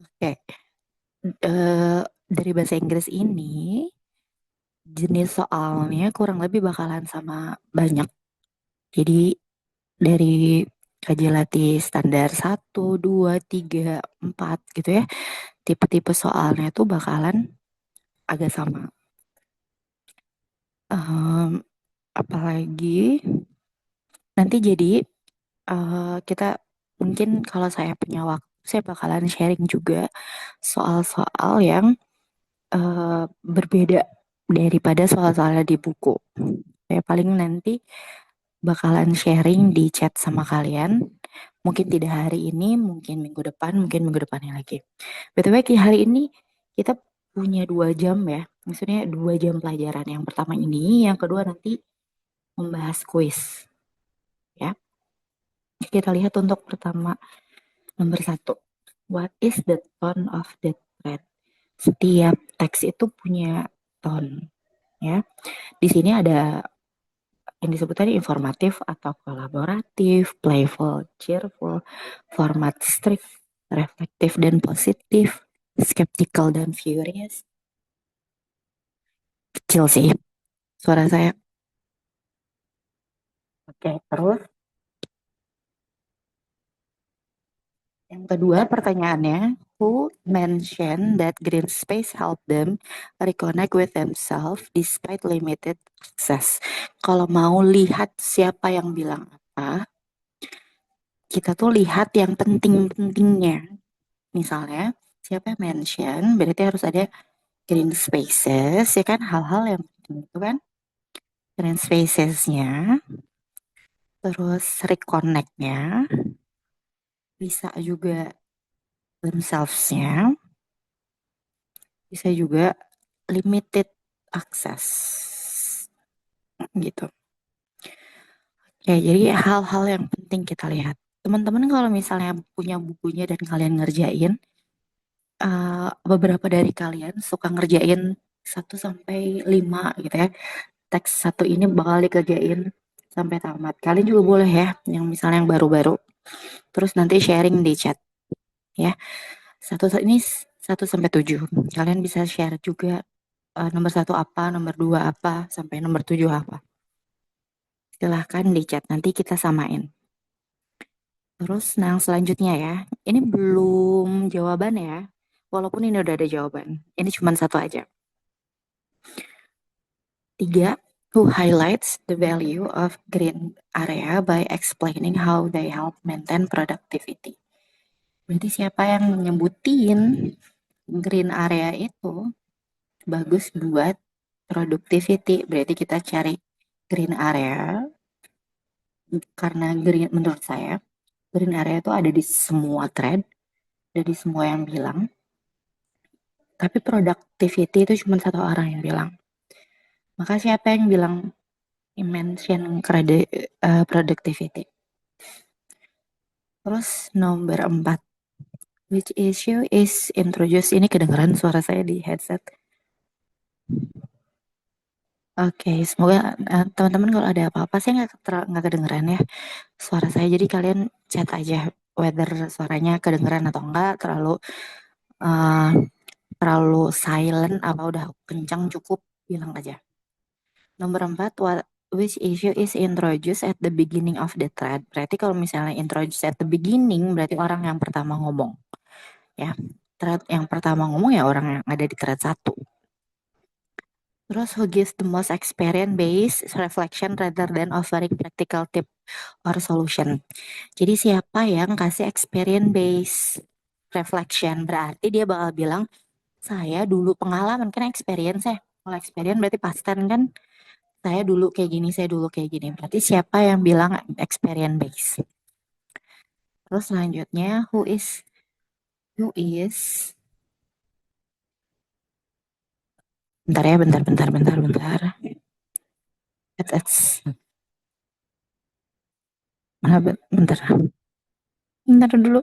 Oke, dari bahasa Inggris ini jenis soalnya kurang lebih bakalan sama banyak. Jadi dari KJLT standar 1, 2, 3, 4 gitu ya. Tipe-tipe soalnya tuh bakalan agak sama. Em, Apalagi nanti jadi kita mungkin kalau saya punya waktu saya bakalan sharing juga soal-soal yang berbeda daripada soal-soalnya di buku. Saya paling nanti bakalan sharing di chat sama kalian. Mungkin tidak hari ini, mungkin minggu depan, mungkin minggu depannya lagi. BTW hari ini kita punya 2 jam ya. Maksudnya 2 jam pelajaran. Yang pertama ini, yang kedua nanti membahas kuis. Ya, kita lihat untuk pertama nomor 1. What is the tone of the thread? Setiap teks itu punya tone. Ya, di sini ada yang disebut tadi informatif atau kolaboratif, playful, cheerful, format strict, reflektif dan positif, skeptical dan furious. Kecil sih suara saya. Oke, terus yang kedua pertanyaannya, who mentioned that green space help them reconnect with themselves despite limited access? Kalau mau lihat siapa yang bilang apa, kita tuh lihat yang penting-pentingnya. Misalnya, siapa yang mention, berarti harus ada green spaces, ya kan? Hal-hal yang penting itu kan. Green spacesnya, terus reconnect-nya, bisa juga themselves-nya, bisa juga limited access, gitu. Ya, jadi hal-hal yang penting kita lihat. Teman-teman kalau misalnya punya bukunya dan kalian ngerjain, beberapa dari kalian suka ngerjain 1 sampai 5 gitu ya. Teks satu ini bakal dikerjain sampai tamat. Kalian juga boleh ya, yang misalnya yang baru-baru. Terus nanti sharing di chat ya. Ini 1 sampai 7. Kalian bisa share juga nomor 1 apa, nomor 2 apa, sampai nomor 7 apa. Silahkan di chat, nanti kita samain. Terus nah yang selanjutnya ya, ini belum jawaban ya. Walaupun ini udah ada jawaban. Ini cuma satu aja. 3. Who highlights the value of green area by explaining how they help maintain productivity. Berarti siapa yang nyebutin green area itu bagus buat productivity. Berarti kita cari green area, karena green menurut saya green area itu ada di semua thread, ada di semua yang bilang. Tapi productivity itu cuma satu orang yang bilang. Maka siapa yang bilang mention productivity? Terus nomor 4. Which issue is introduced? Ini kedengeran suara saya di headset. Oke, semoga teman-teman kalau ada apa-apa saya nggak kedengeran ya suara saya. Jadi kalian chat aja whether suaranya kedengeran atau enggak, uh, terlalu silent apa udah kencang cukup, bilang aja. Nomor 4, which issue is introduced at the beginning of the thread? Berarti kalau misalnya introduce at the beginning, berarti orang yang pertama ngomong. Ya, thread yang pertama ngomong ya orang yang ada di thread 1. Terus who gives the most experience based reflection rather than offering practical tip or solution. Jadi siapa yang kasih experience based reflection, berarti dia bakal bilang saya dulu pengalaman kan experience ya. Kalau experience berarti past tense kan, saya dulu kayak gini, saya dulu kayak gini. Berarti siapa yang bilang experience based. Terus selanjutnya who is bentar ya, bentar. That's mana bentar dulu,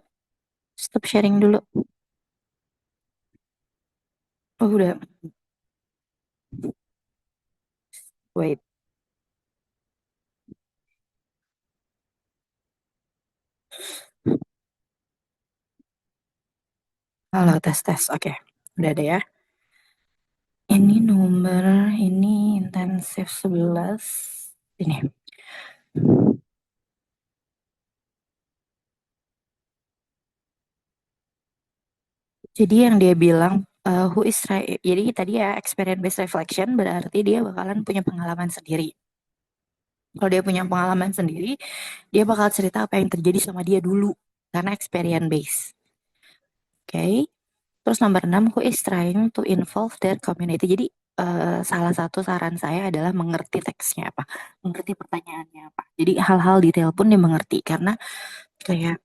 stop sharing dulu. Oh udah, wait. Halo, tes tes. Oke, udah ada ya. Ini nomor ini intensif 11. Ini. Jadi yang dia bilang who is jadi tadi ya experience based reflection berarti dia bakalan punya pengalaman sendiri. Kalau dia punya pengalaman sendiri, dia bakal cerita apa yang terjadi sama dia dulu karena experience based. Oke. Okay? Terus nomor 6, who is trying to involve their community. Jadi salah satu saran saya adalah mengerti teksnya apa, mengerti pertanyaannya apa. Jadi hal-hal detail pun dia mengerti karena kayak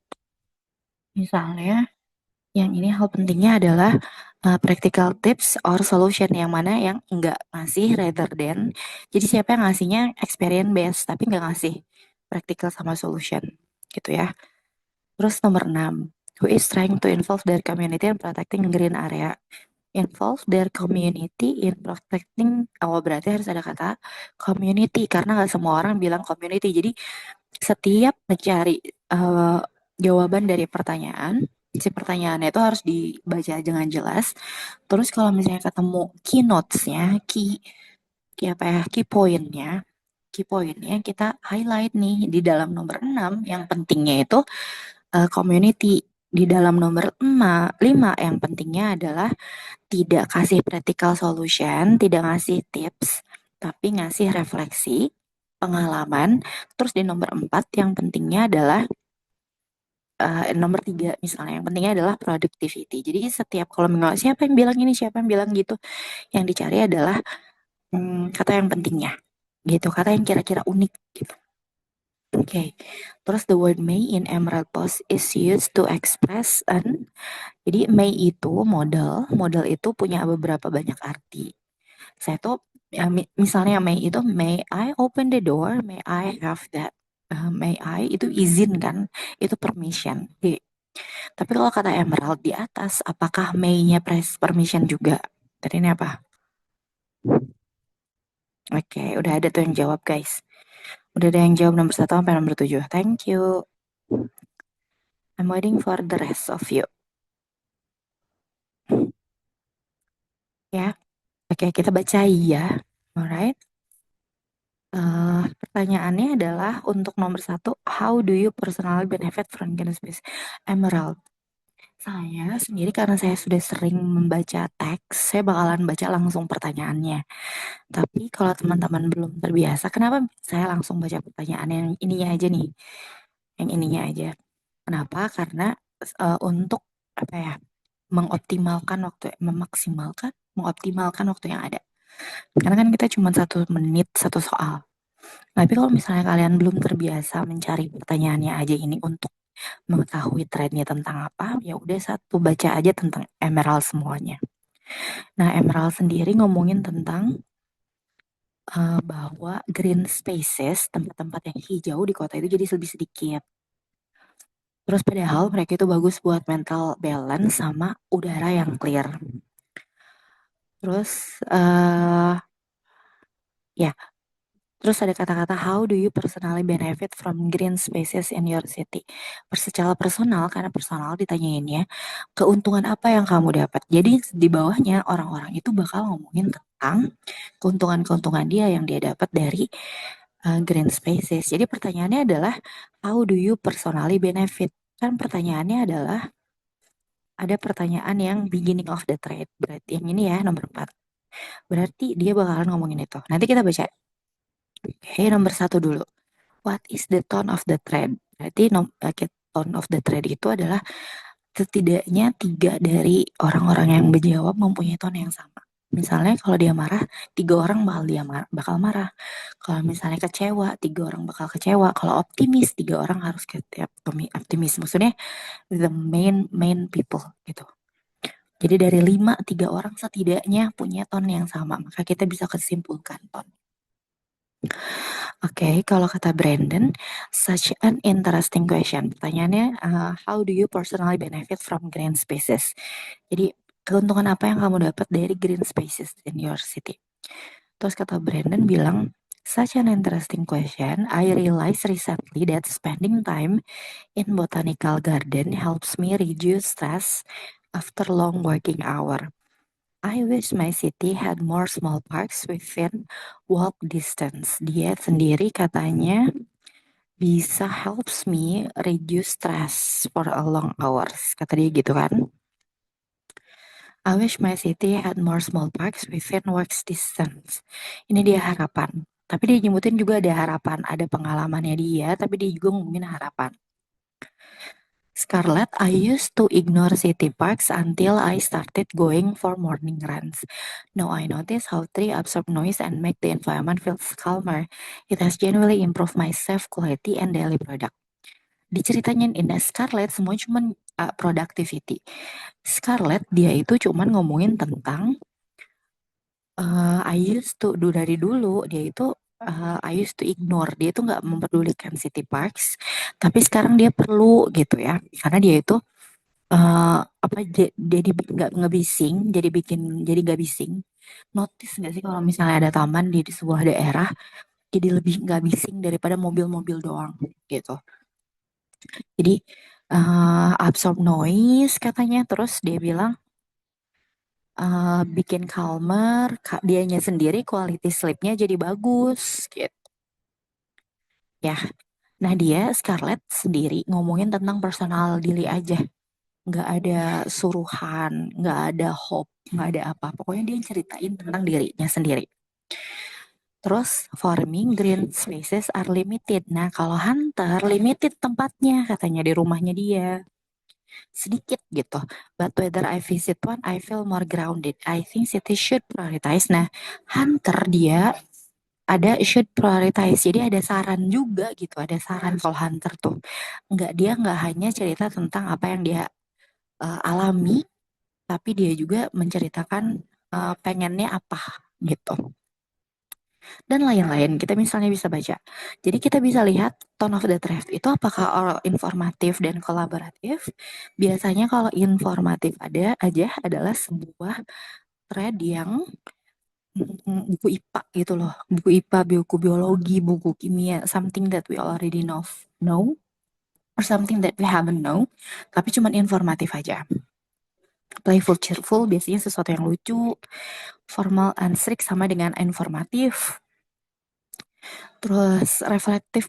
misalnya yang ini hal pentingnya adalah practical tips or solution yang mana yang enggak ngasih rather than. Jadi siapa yang ngasihnya experience based tapi enggak ngasih practical sama solution gitu ya. Terus nomor 6, who is trying to involve their community in protecting green area. Involve their community in protecting, oh berarti harus ada kata community karena nggak semua orang bilang community. Jadi setiap mencari jawaban dari pertanyaan, si pertanyaannya itu harus dibaca dengan jelas. Terus kalau misalnya ketemu keynotes-nya, key apa ya, key pointnya kita highlight nih di dalam nomor 6 yang pentingnya itu community. Di dalam nomor 5 yang pentingnya adalah tidak kasih practical solution, tidak ngasih tips, tapi ngasih refleksi, pengalaman. Terus di nomor 4 yang pentingnya adalah nomor 3 misalnya yang pentingnya adalah productivity. Jadi setiap kalau mengenal siapa yang bilang ini, siapa yang bilang gitu, yang dicari adalah kata yang pentingnya gitu, kata yang kira-kira unik gitu. Oke, okay. Terus the word may in Emerald Post is used to express an. Jadi may itu modal itu punya beberapa banyak arti. Saya tuh ya, misalnya May itu may I open the door, may I have that. May I itu izin kan, itu permission. Tapi kalau kata Emerald di atas, apakah May-nya press permission juga? Tadi ini apa? Oke, udah ada tuh yang jawab guys. Udah ada yang jawab nomor 1 sampai nomor 7. Thank you. I'm waiting for the rest of you. Ya, oke kita baca ya. Alright. Pertanyaannya adalah untuk nomor 1, how do you personally benefit from Green Space Emerald? Saya sendiri karena saya sudah sering membaca teks, saya bakalan baca langsung pertanyaannya. Tapi kalau teman-teman belum terbiasa, kenapa saya langsung baca pertanyaan yang ininya aja nih, yang ininya aja. Kenapa? Karena untuk apa ya, mengoptimalkan waktu yang ada. Karena kan kita cuma 1 menit 1 soal. Tapi kalau misalnya kalian belum terbiasa mencari pertanyaannya aja ini untuk mengetahui trennya tentang apa, ya udah satu baca aja tentang emerald semuanya. Nah, emerald sendiri ngomongin tentang bahwa green spaces, tempat-tempat yang hijau di kota itu jadi lebih sedikit. Terus padahal mereka itu bagus buat mental balance sama udara yang clear. Terus ya, terus ada kata-kata how do you personally benefit from green spaces in your city? Secara personal, karena personal ditanyain ya, keuntungan apa yang kamu dapat? Jadi di bawahnya orang-orang itu bakal ngomongin tentang keuntungan-keuntungan dia yang dia dapat dari green spaces. Jadi pertanyaannya adalah how do you personally benefit? Kan pertanyaannya adalah ada pertanyaan yang beginning of the trade. Berarti yang ini ya nomor 4. Berarti dia bakalan ngomongin itu. Nanti kita baca. Oke, nomor 1 dulu. What is the tone of the trade? Berarti tone of the trade itu adalah setidaknya 3 dari orang-orang yang menjawab mempunyai tone yang sama. Misalnya kalau dia marah, 3 orang bakal marah. Kalau misalnya kecewa, 3 orang bakal kecewa. Kalau optimis, 3 orang harus optimis. Maksudnya the main people gitu. Jadi dari 5, 3 orang setidaknya punya tone yang sama. Maka kita bisa kesimpulkan tone. Oke, kalau kata Brandon, such an interesting question. Pertanyaannya, how do you personally benefit from green spaces? Jadi, keuntungan apa yang kamu dapat dari green spaces in your city? Terus kata Brandon bilang, such an interesting question. I realized recently that spending time in botanical garden helps me reduce stress after long working hour. I wish my city had more small parks within walk distance. Dia sendiri katanya bisa helps me reduce stress for a long hours. Kata dia gitu kan. I wish my city had more small parks within walk distance. Ini dia harapan. Tapi dia nyebutin juga ada harapan, ada pengalamannya dia, tapi dia juga ngomongin harapan. Scarlett, I used to ignore city parks until I started going for morning runs. Now I notice how trees absorb noise and make the environment feel calmer. It has genuinely improved my self quality and daily product. Diceritain Indah Scarlett semua cuman productivity. Scarlett dia itu cuman ngomongin tentang I used to do dari dulu dia itu I used to ignore dia itu nggak memperdulikan city parks, tapi sekarang dia perlu gitu ya karena dia itu apa jadi nggak ngebising jadi nggak bising. Notice nggak sih kalau misalnya ada taman di sebuah daerah jadi lebih nggak bising daripada mobil-mobil doang gitu. Jadi absorb noise katanya, terus dia bilang bikin calmer, dianya sendiri quality sleepnya jadi bagus gitu ya. Nah dia Scarlett sendiri ngomongin tentang personal diri aja, nggak ada suruhan, nggak ada hope, nggak ada apa. Pokoknya dia ceritain tentang dirinya sendiri. Terus farming green spaces are limited. Nah kalau hunter limited tempatnya katanya di rumahnya dia sedikit gitu. But whether I visit one, I feel more grounded. I think city should prioritize. Nah hunter dia ada should prioritize. Jadi ada saran juga gitu. Ada saran kalau hunter tuh dia nggak hanya cerita tentang apa yang dia alami, tapi dia juga menceritakan pengennya apa gitu. Dan lain-lain. Kita misalnya bisa baca. Jadi kita bisa lihat tone of the draft itu apakah informatif dan kolaboratif. Biasanya kalau informatif ada aja adalah sebuah thread yang buku IPA gitu loh. Buku IPA, buku biologi, buku kimia, something that we already know or something that we haven't know, tapi cuman informatif aja. Playful, cheerful biasanya sesuatu yang lucu. Formal and strict sama dengan informatif. Terus reflektif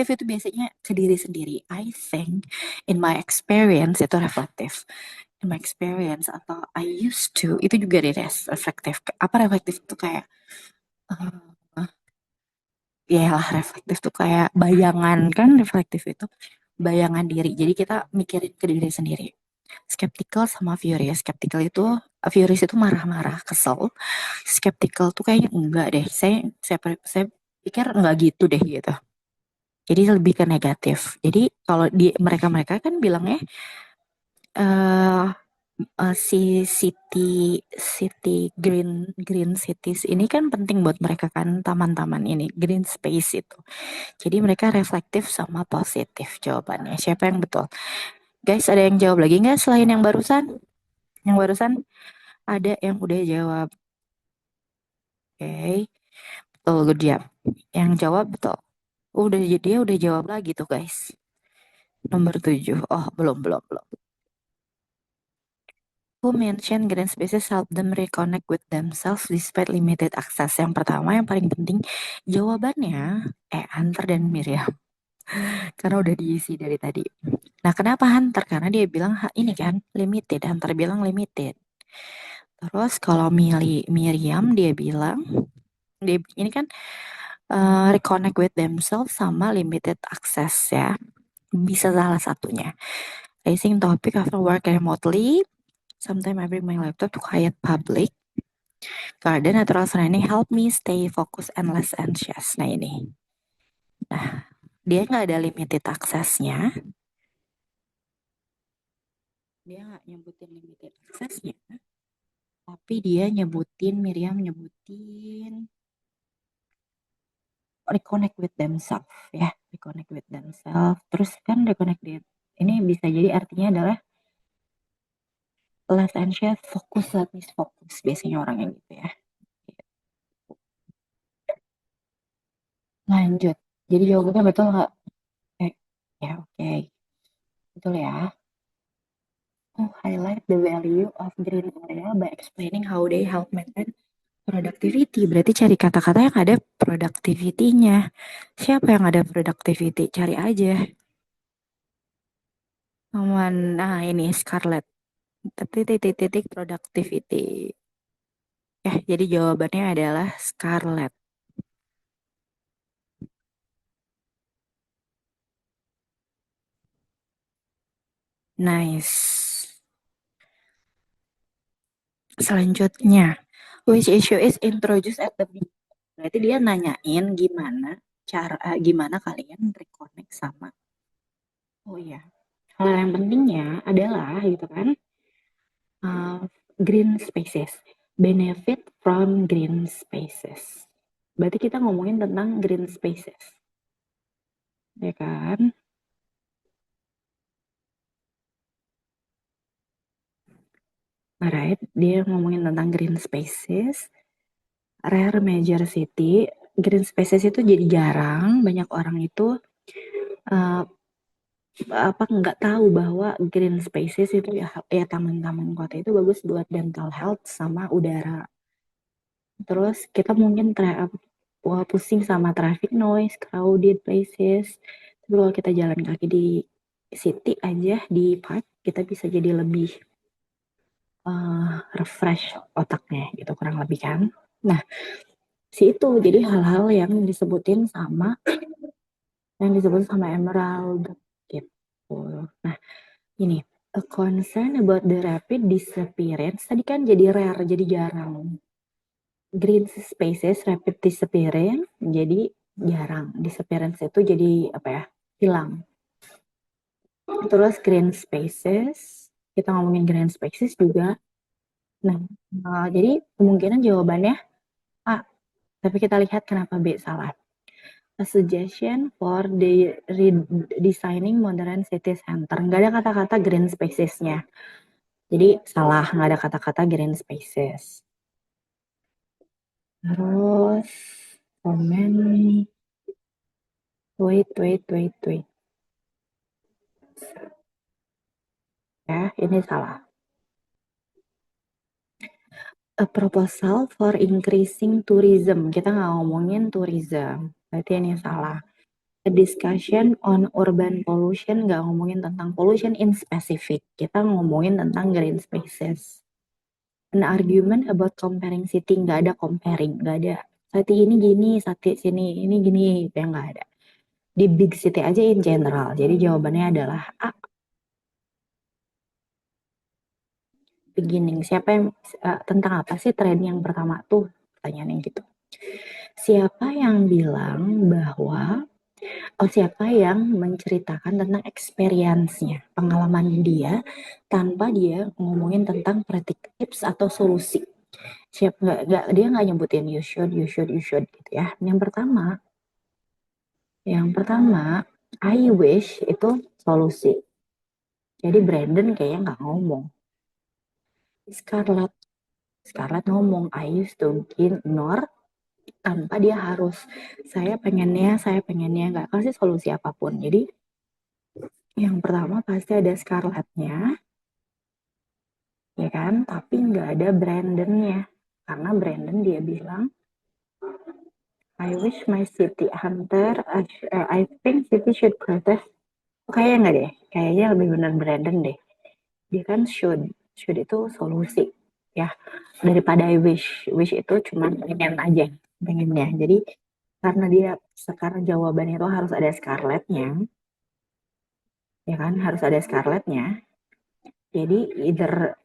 itu biasanya ke diri sendiri. I think in my experience itu reflektif. In my experience atau I used to itu juga reflektif. Apa reflektif itu kayak uh, ya lah reflektif tuh kayak bayangan kan reflektif itu bayangan diri. Jadi kita mikirin ke diri sendiri. Skeptical sama furious. Skeptical itu furious itu marah-marah, kesel. Skeptical tuh kayaknya enggak deh. Saya pikir enggak gitu deh gitu. Jadi lebih ke negatif. Jadi kalau di mereka-mereka kan bilangnya eh si city green green cities ini kan penting buat mereka kan taman-taman ini green space itu. Jadi mereka reflektif sama positif jawabannya. Siapa yang betul? Guys, ada yang jawab lagi nggak selain yang barusan? Yang barusan ada yang udah jawab. Oke, betul, good job. Yang jawab betul. Dia udah jawab lagi tuh guys. Nomor 7. Oh, belum. Who mention green spaces help them reconnect with themselves despite limited access. Yang pertama, yang paling penting, jawabannya Hunter dan Miriam. Karena udah diisi dari tadi. Nah, kenapa Hunter? Karena dia bilang ini kan limited. Hunter bilang limited. Terus kalau Miriam dia bilang ini kan reconnect with themselves sama limited access ya. Bisa salah satunya. Facing topic after work remotely. Sometimes I bring my laptop to quiet public. Garden natural surrounding help me stay focused and less anxious. Nah ini. Nah, dia nggak ada limited aksesnya. Dia nggak nyebutin limited aksesnya. Tapi dia Miriam nyebutin reconnect with themselves ya. Reconnect with themselves. Terus kan reconnect ini bisa jadi artinya adalah less anxious, fokus, lebih fokus. Biasanya orang yang gitu ya. Lanjut. Jadi jawabannya betul nggak? Eh, ya oke. Betul ya. Oh, highlight the value of green area by explaining how they help maintain productivity. Berarti cari kata-kata yang ada productivity-nya. Siapa yang ada productivity? Cari aja. Nah ini Scarlett. Titik-titik productivity. Jadi jawabannya adalah Scarlett. Nice. Selanjutnya, which issue is introduced at the beginning? Berarti dia nanyain gimana kalian reconnect sama. Oh iya, hal yang pentingnya adalah gitu kan, uh, green spaces, benefit from green spaces. Berarti kita ngomongin tentang green spaces, ya kan? Alright, dia ngomongin tentang green spaces, rare major city. Green spaces itu jadi jarang, banyak orang itu uh, apa nggak tahu bahwa green spaces itu ya taman-taman kota itu bagus buat dental health sama udara. Terus kita mungkin pusing sama traffic noise, crowded places. Tapi kalau kita jalan kaki di city aja di park, kita bisa jadi lebih refresh otaknya gitu kurang lebih kan. Nah, itu jadi hal-hal yang disebut sama Emerald gitu. Nah, ini a concern about the rapid disappearance tadi kan jadi rare, jadi jarang. Green spaces rapid disappearance jadi jarang. Disappearance itu jadi apa ya? Hilang. Terus green spaces, kita ngomongin green spaces juga. Nah, jadi kemungkinan jawabannya A. Tapi kita lihat kenapa B salah. A suggestion for the redesigning modern city center. Nggak ada kata-kata green spacesnya. Jadi salah, nggak ada kata-kata green spaces. Terus komen wait. Ya, ini salah. A proposal for increasing tourism. Kita nggak ngomongin tourism. Berarti ini salah. A discussion on urban pollution. Nggak ngomongin tentang pollution in specific. Kita ngomongin tentang green spaces. An argument about comparing city. Nggak ada comparing. Nggak ada. City ini gini, city sini ini gini. Ya nggak ada. Di big city aja in general. Jadi jawabannya adalah A. Beginning. Siapa yang tentang apa sih tren yang pertama tuh? Pertanyaan yang gitu. Siapa yang bilang bahwa siapa yang menceritakan tentang experience-nya, pengalaman dia tanpa dia ngomongin tentang predictive tips atau solusi. Dia nggak nyebutin you should gitu ya. Yang pertama I wish itu solusi. Jadi Brandon kayaknya nggak ngomong. Scarlett Scarlett ngomong I used to ignore tanpa dia harus saya pengennya nggak kasih solusi apapun. Jadi yang pertama pasti ada Scarlett-nya, ya kan? Tapi nggak ada Brandon-nya. Karena Brandon dia bilang, I wish my city hunter, I think city should protest. Kayaknya nggak deh, kayaknya lebih benar Brandon deh. Dia kan should itu solusi, ya. Daripada I wish itu cuma pengen aja, pengennya. Jadi karena dia sekarang jawabannya itu harus ada Scarlett-nya, ya kan? Harus ada Scarlett-nya. Jadi either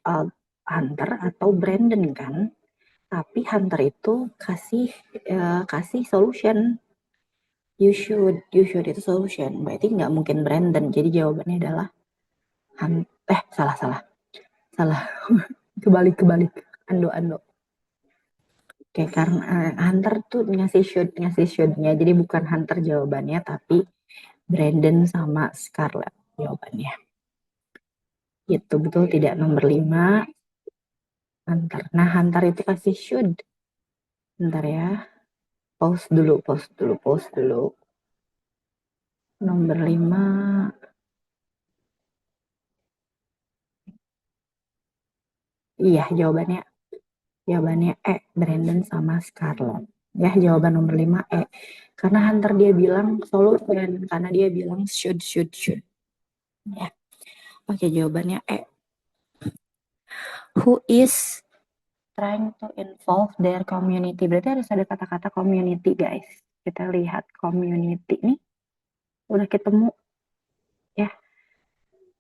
Hunter atau Brandon kan. Tapi Hunter itu kasih solution. You should itu solution. Berarti nggak mungkin Brandon. Jadi jawabannya adalah salah salah salah. kebalik. Ando. Oke, karena Hunter tuh ngasih should-nya. Jadi bukan Hunter jawabannya, tapi Brandon sama Scarlett jawabannya. Itu betul tidak nomor 5 Hunter. Nah, Hunter itu kasih should. Bentar ya. Pause dulu. Nomor 5 Iya, jawabannya E, Brandon sama Scarlett. Ya, jawaban nomor 5 E. Karena Hunter dia bilang solo friend, karena dia bilang should. Ya, oke jawabannya E. Who is trying to involve their community. Berarti harus ada kata-kata community, guys. Kita lihat community nih. Udah ketemu ya.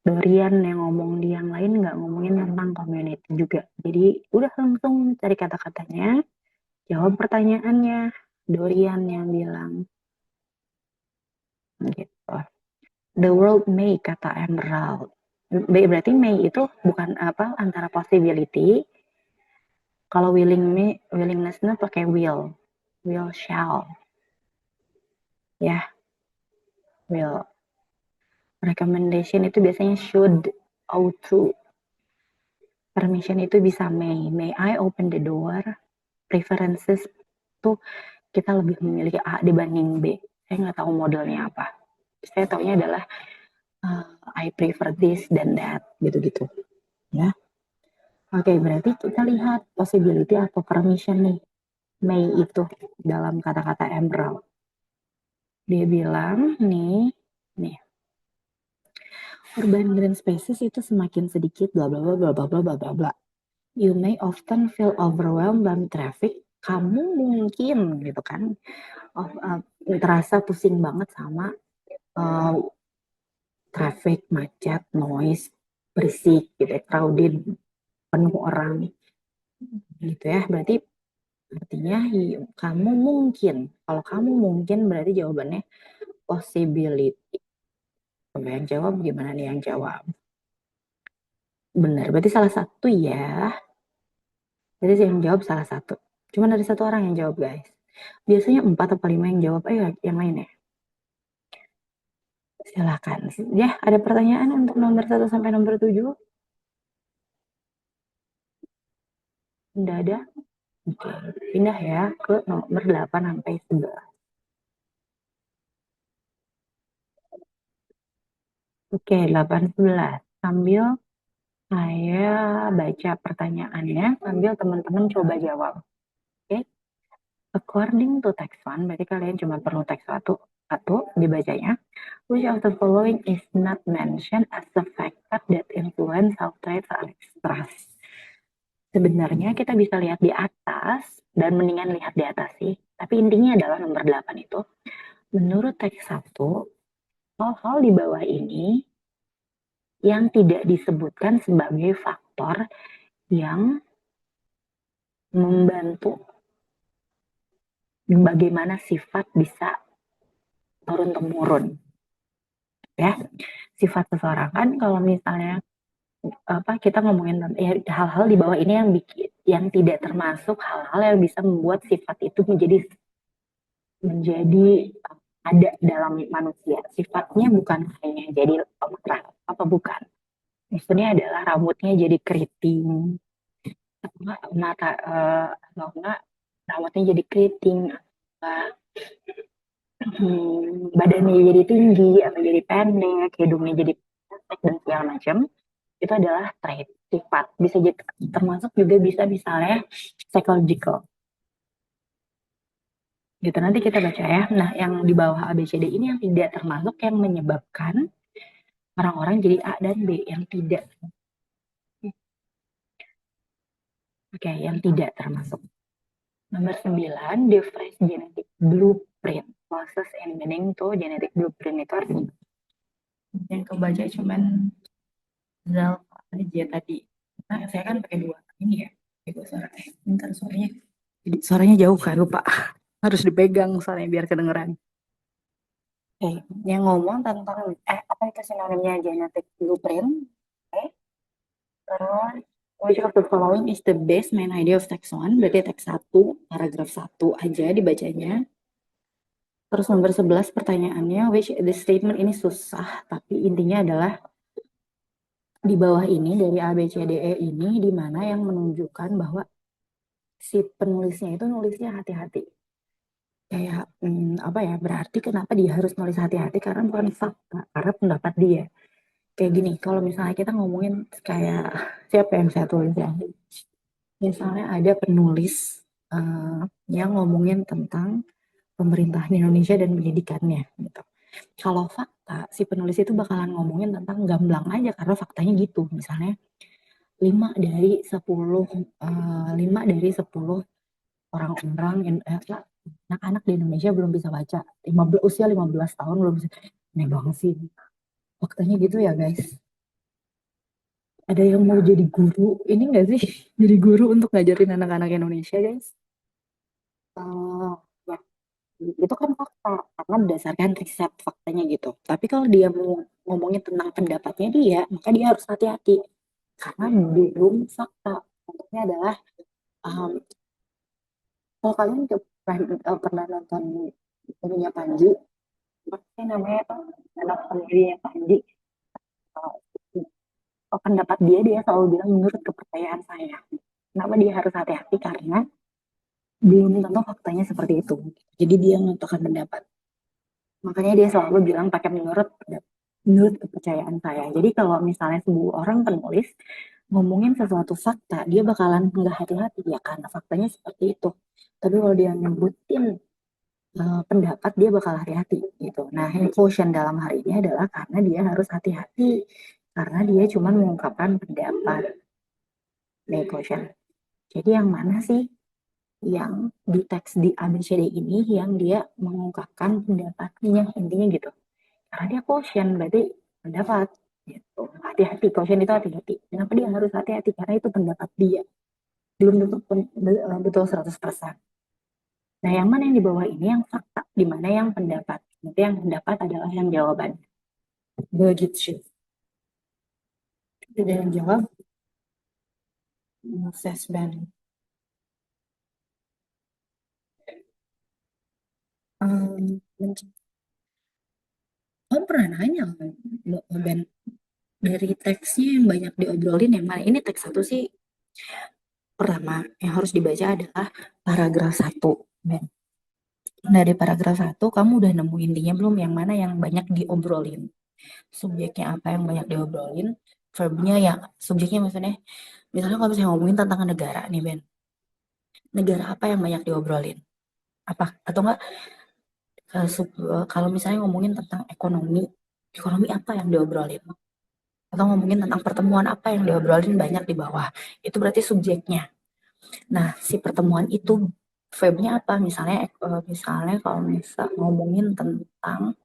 Dorian yang ngomong di yang lain nggak ngomongin tentang community juga. Jadi udah langsung cari kata-katanya. Jawab pertanyaannya. Dorian yang bilang gitu. The world may, kata Emerald. Berarti may itu bukan apa antara possibility. Kalau willingnessnya pakai will shall, ya will. Recommendation itu biasanya should, ought to. Permission itu bisa may I open the door. Preferences tuh kita lebih memilih A dibanding B. Saya nggak tahu modelnya apa. Saya taunya adalah I prefer this dan that, gitu-gitu. Ya. Oke, berarti kita lihat possibility atau permission nih. May itu dalam kata-kata Emerald. Dia bilang nih, urban green spaces itu semakin sedikit, bla bla bla bla bla bla bla bla. You may often feel overwhelmed by traffic. Kamu mungkin gitu kan, terasa pusing banget sama uh, traffic, macet, noise, berisik, gitu, crowded, penuh orang, gitu ya. Berarti artinya kamu mungkin, kalau kamu mungkin berarti jawabannya possibility. Coba yang jawab gimana nih yang jawab? Benar, berarti salah satu ya. Jadi yang jawab salah satu. Cuma ada satu orang yang jawab, guys. Biasanya 4 atau 5 yang jawab. Ayo yang lain ya. Silakan. Ya, ada pertanyaan untuk nomor 1 sampai nomor 7? Tidak ada? Oke, pindah ya ke nomor 8 sampai 11. Oke, 8 11. Sambil saya baca pertanyaannya, sambil teman-teman coba jawab. Oke, according to text 1, berarti kalian cuma perlu teks satu dibacanya. Which of the following is not mentioned as a factor that influence how traits are expressed? Sebenarnya kita bisa lihat di atas, dan mendingan lihat di atas sih. Tapi intinya adalah nomor 8 itu. Menurut teks 1, hal-hal di bawah ini yang tidak disebutkan sebagai faktor yang membantu bagaimana sifat bisa turun-temurun. Ya, sifat seseorang kan kalau misalnya kita ngomongin ya, hal-hal di bawah ini yang tidak termasuk hal-hal yang bisa membuat sifat itu menjadi ada dalam manusia. Sifatnya bukan hanya jadi pemarah, apa bukan. Maksudnya adalah rambutnya jadi keriting, mata atau enggak rambutnya jadi keriting, badannya jadi tinggi atau jadi pendek, hidungnya jadi pendek dan segala macam. Itu adalah trait sifat, bisa jadi termasuk juga bisa misalnya psychological gitu. Nanti kita baca ya. Nah, yang di bawah A B C D ini yang tidak termasuk yang menyebabkan orang-orang jadi A dan B, yang tidak. Oke, yang tidak termasuk. Nomor 9, device genetic blueprint. Process and meaning tuh genetic blueprint itu artinya yang kebaca cuman Zal aja tadi. Nah, saya kan pakai dua ini ya. Pakai suara. Bentar suaranya. Jadi suaranya jauh kan, lupa. Harus dipegang soalnya biar kedengeran. Oke, yang ngomong tentang apa itu sinonimnya genetic blueprint? Oke, terus which of the following is the best main idea of text 1? Berarti teks 1, paragraf 1 aja dibacanya. Terus nomor 11 pertanyaannya, which the statement ini susah, tapi intinya adalah di bawah ini dari A, B, C, D, E ini di mana yang menunjukkan bahwa si penulisnya itu nulisnya hati-hati. Kayak apa ya, berarti kenapa dia harus nulis hati-hati karena bukan fakta, karena pendapat dia. Kayak gini, kalau misalnya kita ngomongin kayak siapa yang saya tulis ya? Misalnya ada penulis eh, yang ngomongin tentang pemerintahan Indonesia dan pendidikannya gitu. Kalau fakta, si penulis itu bakalan ngomongin tentang gamblang aja karena faktanya gitu. Misalnya 5 dari 10 5 dari 10 orang-orang anak-anak di Indonesia belum bisa baca. 15, usia 15 tahun belum bisa. Aneh banget sih. Faktanya gitu ya, guys. Ada yang mau jadi guru, ini enggak sih? Jadi guru untuk ngajarin anak-anak Indonesia, guys. Eh, ya, itu kan fakta, karena berdasarkan riset faktanya gitu. Tapi kalau dia mau ngomongin tentang pendapatnya dia, maka dia harus hati-hati. Karena belum fakta. Contohnya adalah, um, kalau kalian pernah nonton filmnya Panji, apa sih namanya tuh? Anak pendirinya Panji. Pendapat dia selalu bilang menurut kepercayaan saya. Kenapa dia harus hati-hati? Karena belum tentu faktanya seperti itu. Jadi dia menentukan pendapat. Makanya dia selalu bilang pakai menurut kepercayaan saya. Jadi kalau misalnya sebuah orang penulis ngomongin sesuatu fakta, dia bakalan nggak hati-hati ya karena faktanya seperti itu. Tapi kalau dia nyebutin pendapat, dia bakal hati-hati gitu. Nah, hand quotient dalam hari ini adalah karena dia harus hati-hati karena dia cuma mengungkapkan pendapat. Nih quotient. Jadi yang mana sih yang di teks di ABCD ini yang dia mengungkapkan pendapatnya intinya gitu. Karena dia quotient berarti pendapat gitu. Hati-hati, quotient itu hati-hati. Kenapa dia harus hati-hati? Karena itu pendapat dia. Belum tentu betul 100%. Nah, yang mana yang di bawah ini yang fakta, di mana yang pendapat. Nanti yang pendapat adalah yang jawaban. Begitu. Tidak yang jawab, Moses Ben. Um, Kamu pernah nanya Ben dari teksnya yang banyak diobrolin yang mana? Ini teks satu sih pertama yang harus dibaca adalah paragraf satu, Ben. Nah, di paragraf satu, kamu udah nemu intinya belum yang mana yang banyak diobrolin? Subjeknya apa yang banyak diobrolin? Verbnya ya, subjeknya maksudnya, misalnya kalau misalnya ngomongin tentang negara nih, Ben. Negara apa yang banyak diobrolin? Apa? Atau enggak, kalau misalnya ngomongin tentang ekonomi, ekonomi apa yang diobrolin? Atau ngomongin tentang pertemuan apa yang diobrolin banyak di bawah? Itu berarti subjeknya. Nah, si pertemuan itu verbnya apa? Misalnya kalau misal ngomongin tentang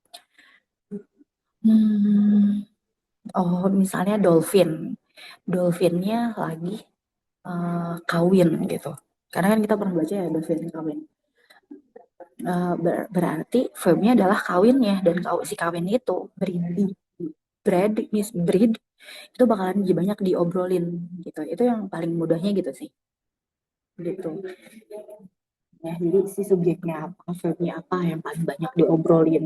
hmm, misalnya dolphin. Dolphinnya lagi kawin gitu. Karena kan kita pernah baca ya dolphin kawin. Berarti verbnya adalah kawinnya dan si kawin itu breed itu bakalan banyak diobrolin gitu. Itu yang paling mudahnya gitu sih. Gitu. Ya, jadi si subjeknya apa, verbnya apa yang paling banyak diobrolin.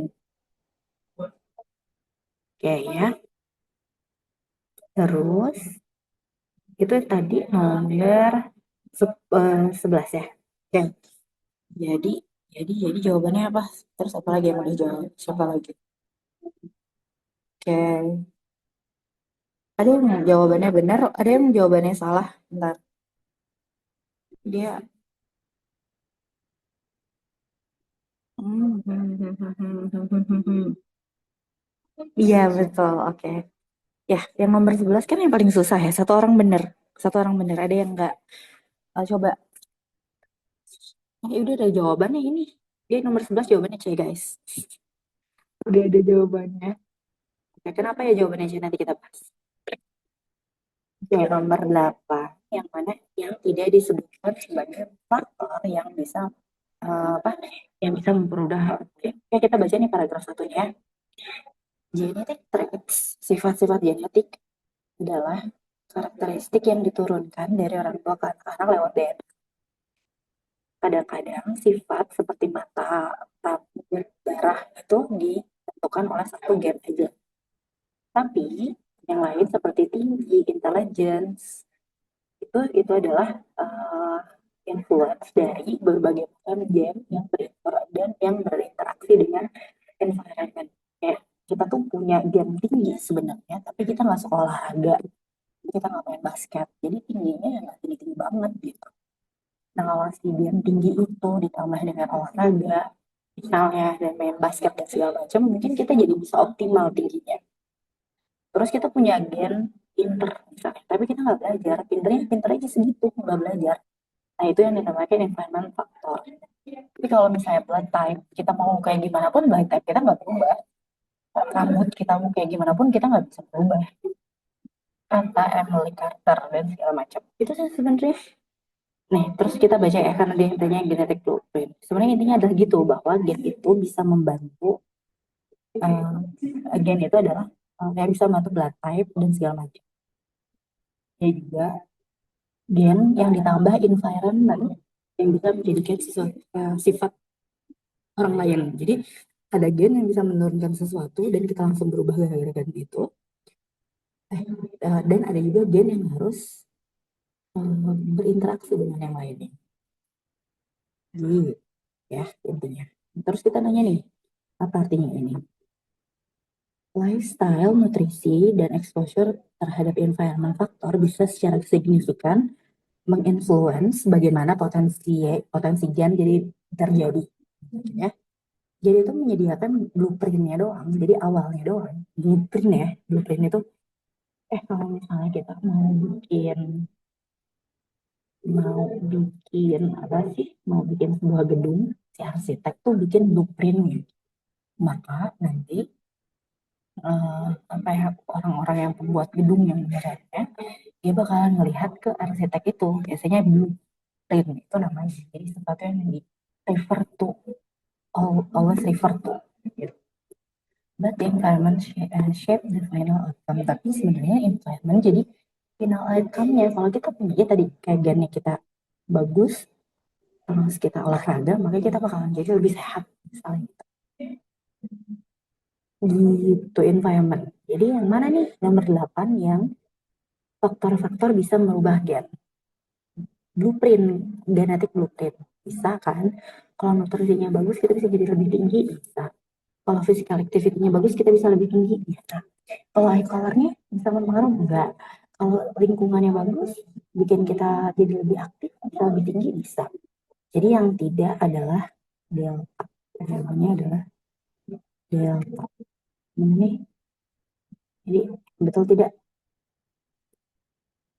Oke ya. Terus itu tadi nomor 11 ya. Oke. Jadi jadi jawabannya apa? Terus apa lagi yang mau dijawab? Siapa lagi? Oke. Ada yang jawabannya benar, ada yang jawabannya salah. Bentar. Dia Iya betul, oke. Ya, yang nomor 11 kan yang paling susah ya. Satu orang bener. Satu orang bener. Ada yang enggak. Coba. Udah ada jawabannya ini. Dia nomor 11 jawabannya C, guys. Udah ada jawabannya. Oke, kenapa ya jawabannya C? Nanti kita bahas. Oke, nomor 8. Yang mana yang tidak disebutkan sebagai faktor yang bisa apa yang bisa mempermudah. Oke, kita baca nih paragraf satunya. Genetic traits, sifat-sifat genetik adalah karakteristik yang diturunkan dari orang tua ke anak-anak lewat DNA. Kadang-kadang sifat seperti mata, rambut, darah itu ditentukan oleh satu gen aja. Tapi yang lain seperti tinggi, intelligence, itu adalah influence dari berbagai macam gen yang berinteraksi dengan environment. Ya. kita tuh punya gen tinggi sebenarnya, tapi kita nggak suka olahraga, kita nggak main basket, jadi tingginya ya nggak tinggi-tinggi banget gitu. Nah kalau si gen tinggi itu ditambah dengan olahraga, misalnya dan main basket dan segala macam, mungkin kita jadi bisa optimal tingginya. Terus kita punya gen pinter misalnya, tapi kita nggak belajar, pinter aja segitu, nggak belajar. Nah itu yang dinamakan environment factor. Tapi kalau misalnya blood type, kita mau kayak gimana pun blood type kita nggak berubah. Rambut kita mau kayak gimana pun kita nggak bisa berubah. Kata Emily Carter dan segala macam. Itu sih sebenarnya. Nih, terus kita baca ya karena dia intinya genetic blueprint. Sebenarnya intinya adalah gitu bahwa gen itu bisa membantu gen itu adalah yang bisa membantu blood type dan segala macam. Ya juga gen yang ditambah environment yang bisa menjadikan sifat orang lain. Jadi ada gen yang bisa menurunkan sesuatu dan kita langsung berubah gara-gara gen itu. Dan ada juga gen yang harus berinteraksi dengan yang lainnya. Gitu ya intinya. Terus kita nanya nih, apa artinya ini? Lifestyle, nutrisi, dan exposure terhadap environment faktor bisa secara signifikan menginfluence bagaimana potensi gen jadi terjadi. Ya. Jadi itu menyediakan blueprintnya doang, jadi awalnya doang. Blueprint ya, blueprint itu kalau misalnya kita mau bikin apa sih? Mau bikin sebuah gedung, si arsitek tuh bikin blueprintnya. Maka nanti apa ya orang-orang yang pembuat gedung yang benernya dia bakalan melihat ke arsitek itu biasanya blueprint itu namanya jadi sesuatu yang di refer to always refer to gitu. But the environment shape the final outcome tapi sebenarnya environment jadi final outcome-nya kalau kita punya ya tadi kayak gennya kita bagus terus kita olahraga maka kita bakalan jadi lebih sehat misalnya gitu environment jadi yang mana nih nomor 8 yang faktor-faktor bisa merubah gen. Blueprint, genetik blueprint. Bisa kan? Kalau nutrisinya bagus, kita bisa jadi lebih tinggi. Bisa. Kalau physical activity-nya bagus, kita bisa lebih tinggi. Bisa. Kalau eye color-nya bisa berpengaruh? Enggak. Kalau lingkungannya bagus, bikin kita jadi lebih aktif, bisa lebih tinggi? Bisa. Jadi yang tidak adalah delta. Jawabannya adalah delta. Ini, jadi betul tidak?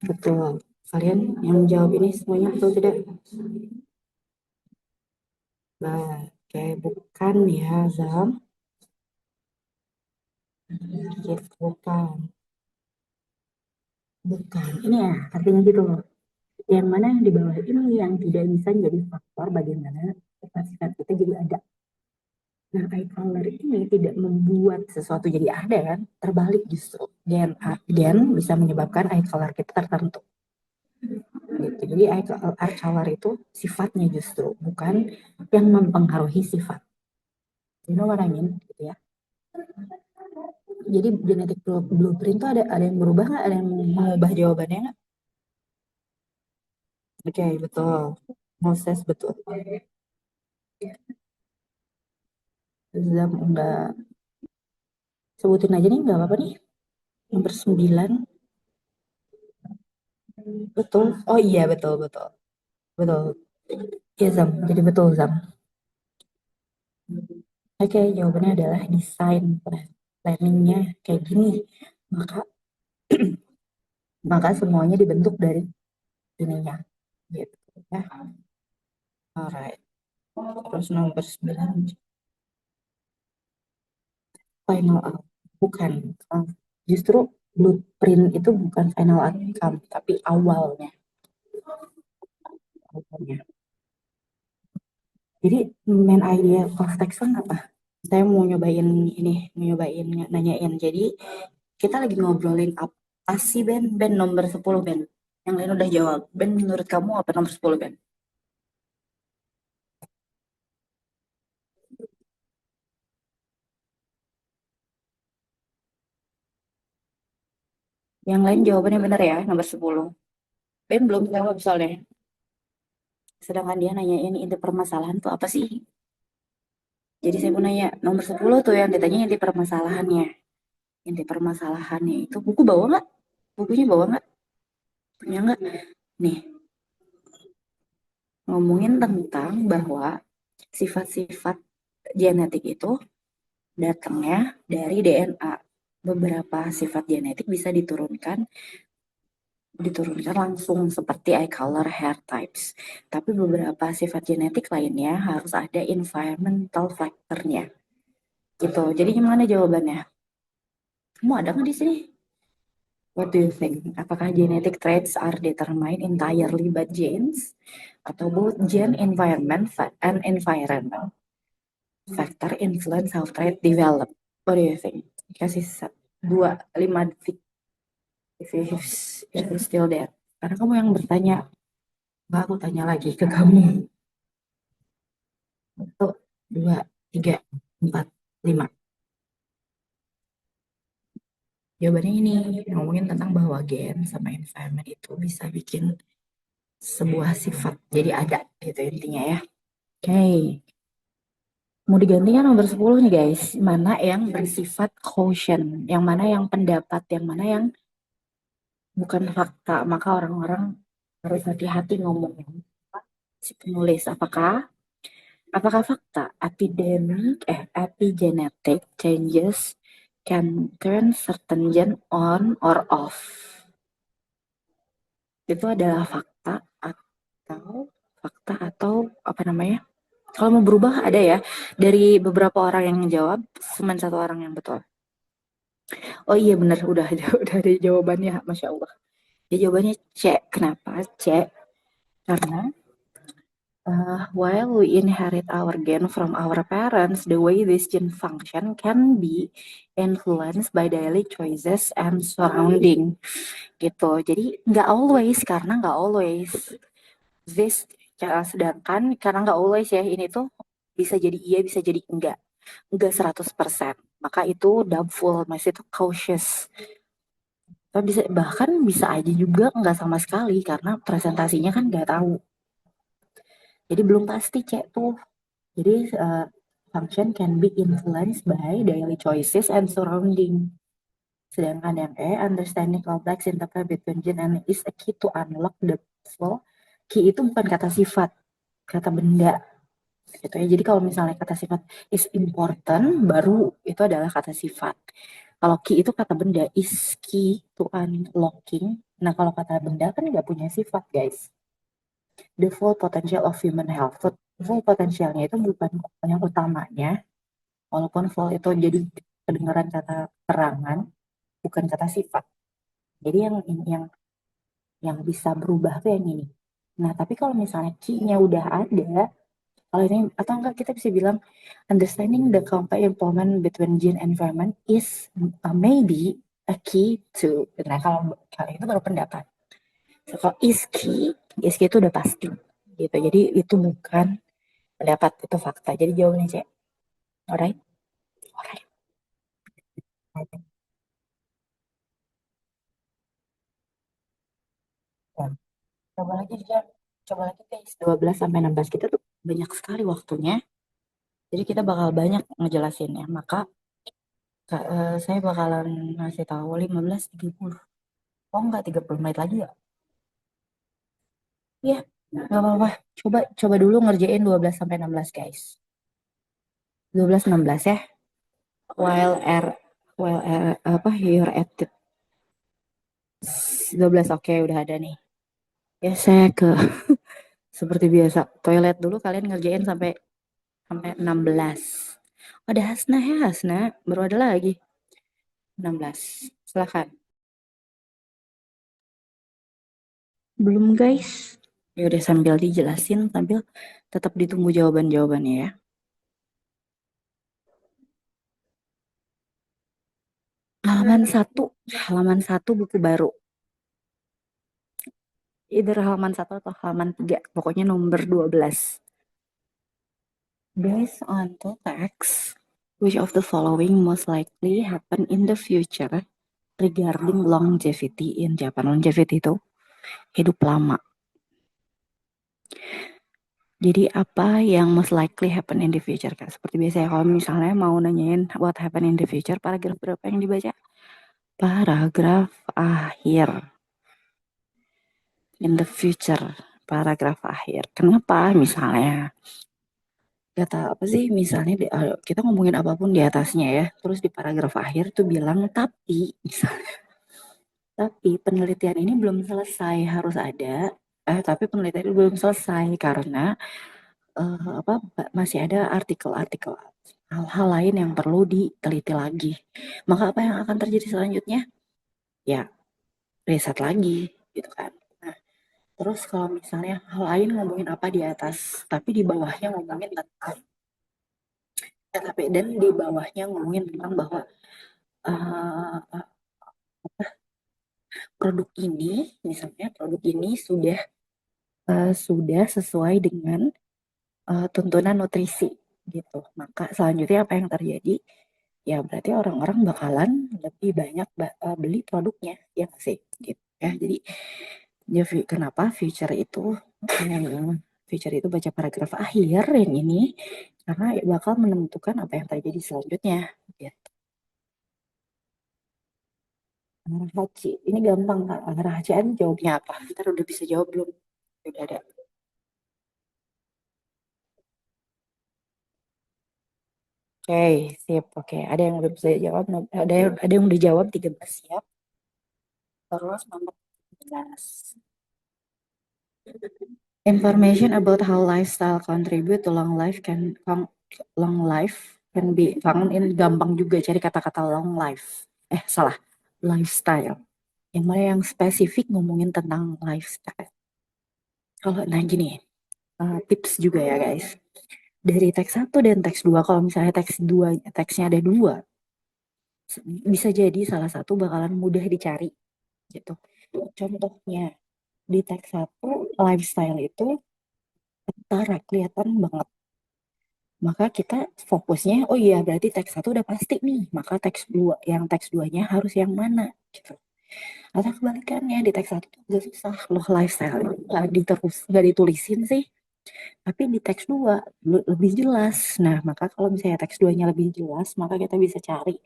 Betul. Kalian yang menjawab ini semuanya betul tidak? Nah, kayak bukan ya, Zam. Gitu, bukan. Bukan. Ini ya, artinya gitu loh. Yang mana yang di bawah ini yang tidak bisa menjadi faktor bagaimana sifat kita jadi ada. Nah, eye color ini tidak membuat sesuatu jadi ada kan. Terbalik justru. Gen bisa menyebabkan eye color kita tertentu. Gitu. Jadi eye color itu sifatnya justru, bukan yang mempengaruhi sifat. You know what I mean? Gitu ya. Jadi genetic blueprint itu ada yang berubah nggak? Ada yang mengubah jawabannya nggak? Oke, betul. Moses betul. Zam enggak. Sebutin aja nih, nggak apa-apa nih. Nomor 9. Betul. Oh iya, betul, betul. Betul. Iya, Zam. Jadi betul, Zam. Oke, jawabannya adalah desain planningnya kayak gini. Maka maka semuanya dibentuk dari ininya. Gitu. Ya. Alright. Terus nomor 9. Final outcome. Bukan. Justru blueprint itu bukan final outcome, tapi awalnya. Awalnya. Jadi main idea of Texon apa? Saya mau nyobain ini, mau nyobain nanyain. Jadi kita lagi ngobrolin apa sih Ben? Ben nomor 10 Ben. Yang lain udah jawab. Ben menurut kamu apa nomor 10 Ben? Yang lain jawabannya benar ya, nomor 10. Ben belum jawab soalnya. Sedangkan dia nanyain inti permasalahan tuh apa sih? Jadi saya mau nanya, nomor 10 tuh yang ditanya inti permasalahannya. Inti permasalahannya itu, buku bawa nggak? Bukunya bawa nggak? Punya nggak? Nih, ngomongin tentang bahwa sifat-sifat genetik itu datangnya dari DNA. Beberapa sifat genetik bisa diturunkan langsung seperti eye color, hair types. Tapi beberapa sifat genetik lainnya harus ada environmental factornya. Gitu. Jadi gimana jawabannya? Kamu ada nggak di sini? What do you think? Apakah genetic traits are determined entirely by genes atau both gene environment and environment factor influence how trait develop? What do you think? Kasih 5 detik if you still there. Karena kamu yang bertanya, nggak aku tanya lagi ke kamu. 1, 2, 3, 4, 5. Jawabannya ini ngomongin tentang bahwa gen sama environment itu bisa bikin sebuah sifat jadi ada gitu intinya ya. Oke, okay. Mau digantikan nomor 10 nih guys. Mana yang bersifat caution, yang mana yang pendapat, yang mana yang bukan fakta. Maka orang-orang harus hati-hati ngomongnya. Si penulis, apakah fakta epigenetic changes can turn certain gene on or off? Itu adalah fakta atau apa namanya? Kalau mau berubah ada ya. Dari beberapa orang yang menjawab, cuma satu orang yang betul. Oh iya bener, udah ada jawabannya, Masya Allah. Ya jawabannya C. Kenapa C? Karena while we inherit our gen from our parents, the way this gene function can be influenced by daily choices and surrounding. Gitu. Jadi nggak always, karena nggak always. This, sedangkan karena nggak always ya, ini tuh bisa jadi iya, bisa jadi enggak 100%. Maka itu doubtful, masih itu cautious. Bahkan bisa aja juga nggak sama sekali karena presentasinya kan nggak tahu. Jadi belum pasti cek tuh. Jadi function can be influenced by daily choices and surrounding. Sedangkan yang understanding complex interplay between gene and is a key to unlock the flow. Key itu bukan kata sifat, kata benda. Gitu ya. Jadi kalau misalnya kata sifat is important, baru itu adalah kata sifat. Kalau key itu kata benda, is key to unlocking. Nah kalau kata benda kan nggak punya sifat guys. The full potential of human health. Full potentialnya itu bukan yang utamanya. Walaupun full itu jadi kedengaran kata terangan, bukan kata sifat. Jadi yang bisa berubah tuh yang ini. Nah tapi kalau misalnya key-nya udah ada, kalau ini atau enggak kita bisa bilang understanding the complement between gene and environment is maybe a key to. Nah kalau itu baru pendapat. So, kalau is key itu udah pasti gitu. Jadi itu bukan pendapat, itu fakta. Jadi jawabannya C. Alright, alright. Ya. Coba lagi coba lagi guys. 12 sampai 16 kita tuh banyak sekali waktunya. Jadi kita bakal banyak ngejelasinnya. Maka saya bakalan ngasih tahu 15:30. Oh enggak, 30 menit lagi ya? Iya, nggak apa-apa. Coba coba dulu ngerjain 12 sampai 16 guys. 12 16 ya. While R while apa your attitude 12 oke udah ada nih. Ya saya ke seperti biasa toilet dulu, kalian ngerjain sampai sampai 16. Ada Hasna ya, Hasna baru ada lagi 16. Silakan. Belum guys. Ya udah sambil dijelasin sambil tetap ditunggu jawaban-jawabannya ya. Halaman satu buku baru. Either halaman 1 atau halaman 3. Pokoknya nomor 12. Based on the text, which of the following most likely happen in the future regarding longevity in Japan? Longevity itu hidup lama. Jadi apa yang most likely happen in the future, Kak? Seperti biasa ya, kalau misalnya mau nanyain what happen in the future, paragraf berapa yang dibaca? Paragraf akhir. In the future, paragraf akhir. Kenapa? Misalnya, kata apa sih? Misalnya kita ngomongin apapun di atasnya ya, terus di paragraf akhir tuh bilang tapi, misalnya, tapi penelitian ini belum selesai, harus ada. Tapi penelitian ini belum selesai karena apa masih ada artikel-artikel hal-hal lain yang perlu diteliti lagi. Maka apa yang akan terjadi selanjutnya? Ya, riset lagi gitu kan. Nah, terus kalau misalnya hal lain ngomongin apa di atas, tapi di bawahnya ngomongin tentang tapi dan di bawahnya ngomongin tentang bahwa uh, produk ini, misalnya produk ini sudah sesuai dengan tuntunan nutrisi gitu. Maka selanjutnya apa yang terjadi? Ya berarti orang-orang bakalan lebih banyak beli produknya, ya nggak sih? Gitu ya. Jadi ya, kenapa feature itu baca paragraf akhir yang ini karena bakal menentukan apa yang terjadi selanjutnya. Gitu. Rahaci, ini gampang Kak. Rahasiaan jawabnya apa? Ntar udah bisa jawab belum? Udah ada. Oke, sip. Oke, ada yang udah bisa jawab. Ada yang udah jawab 13 siap. Terus nomor 13. Information about how lifestyle contribute to long life can be found in gampang juga cari kata-kata long life. Salah. Lifestyle. Yang mana yang spesifik ngomongin tentang lifestyle. Kalau nah gini, tips juga ya guys. Dari teks satu dan teks 2 kalau misalnya teksnya ada dua, bisa jadi salah satu bakalan mudah dicari gitu. Contohnya di teks satu lifestyle itu ketara kelihatan banget. Maka kita fokusnya, oh iya berarti teks satu udah pasti nih, maka teks duanya harus yang mana gitu. Atau kebalikannya di teks satu tuh agak susah loh lifestyle nggak ditulisin sih, tapi di teks dua lebih jelas. Nah maka kalau misalnya teks duanya lebih jelas, maka kita bisa cari.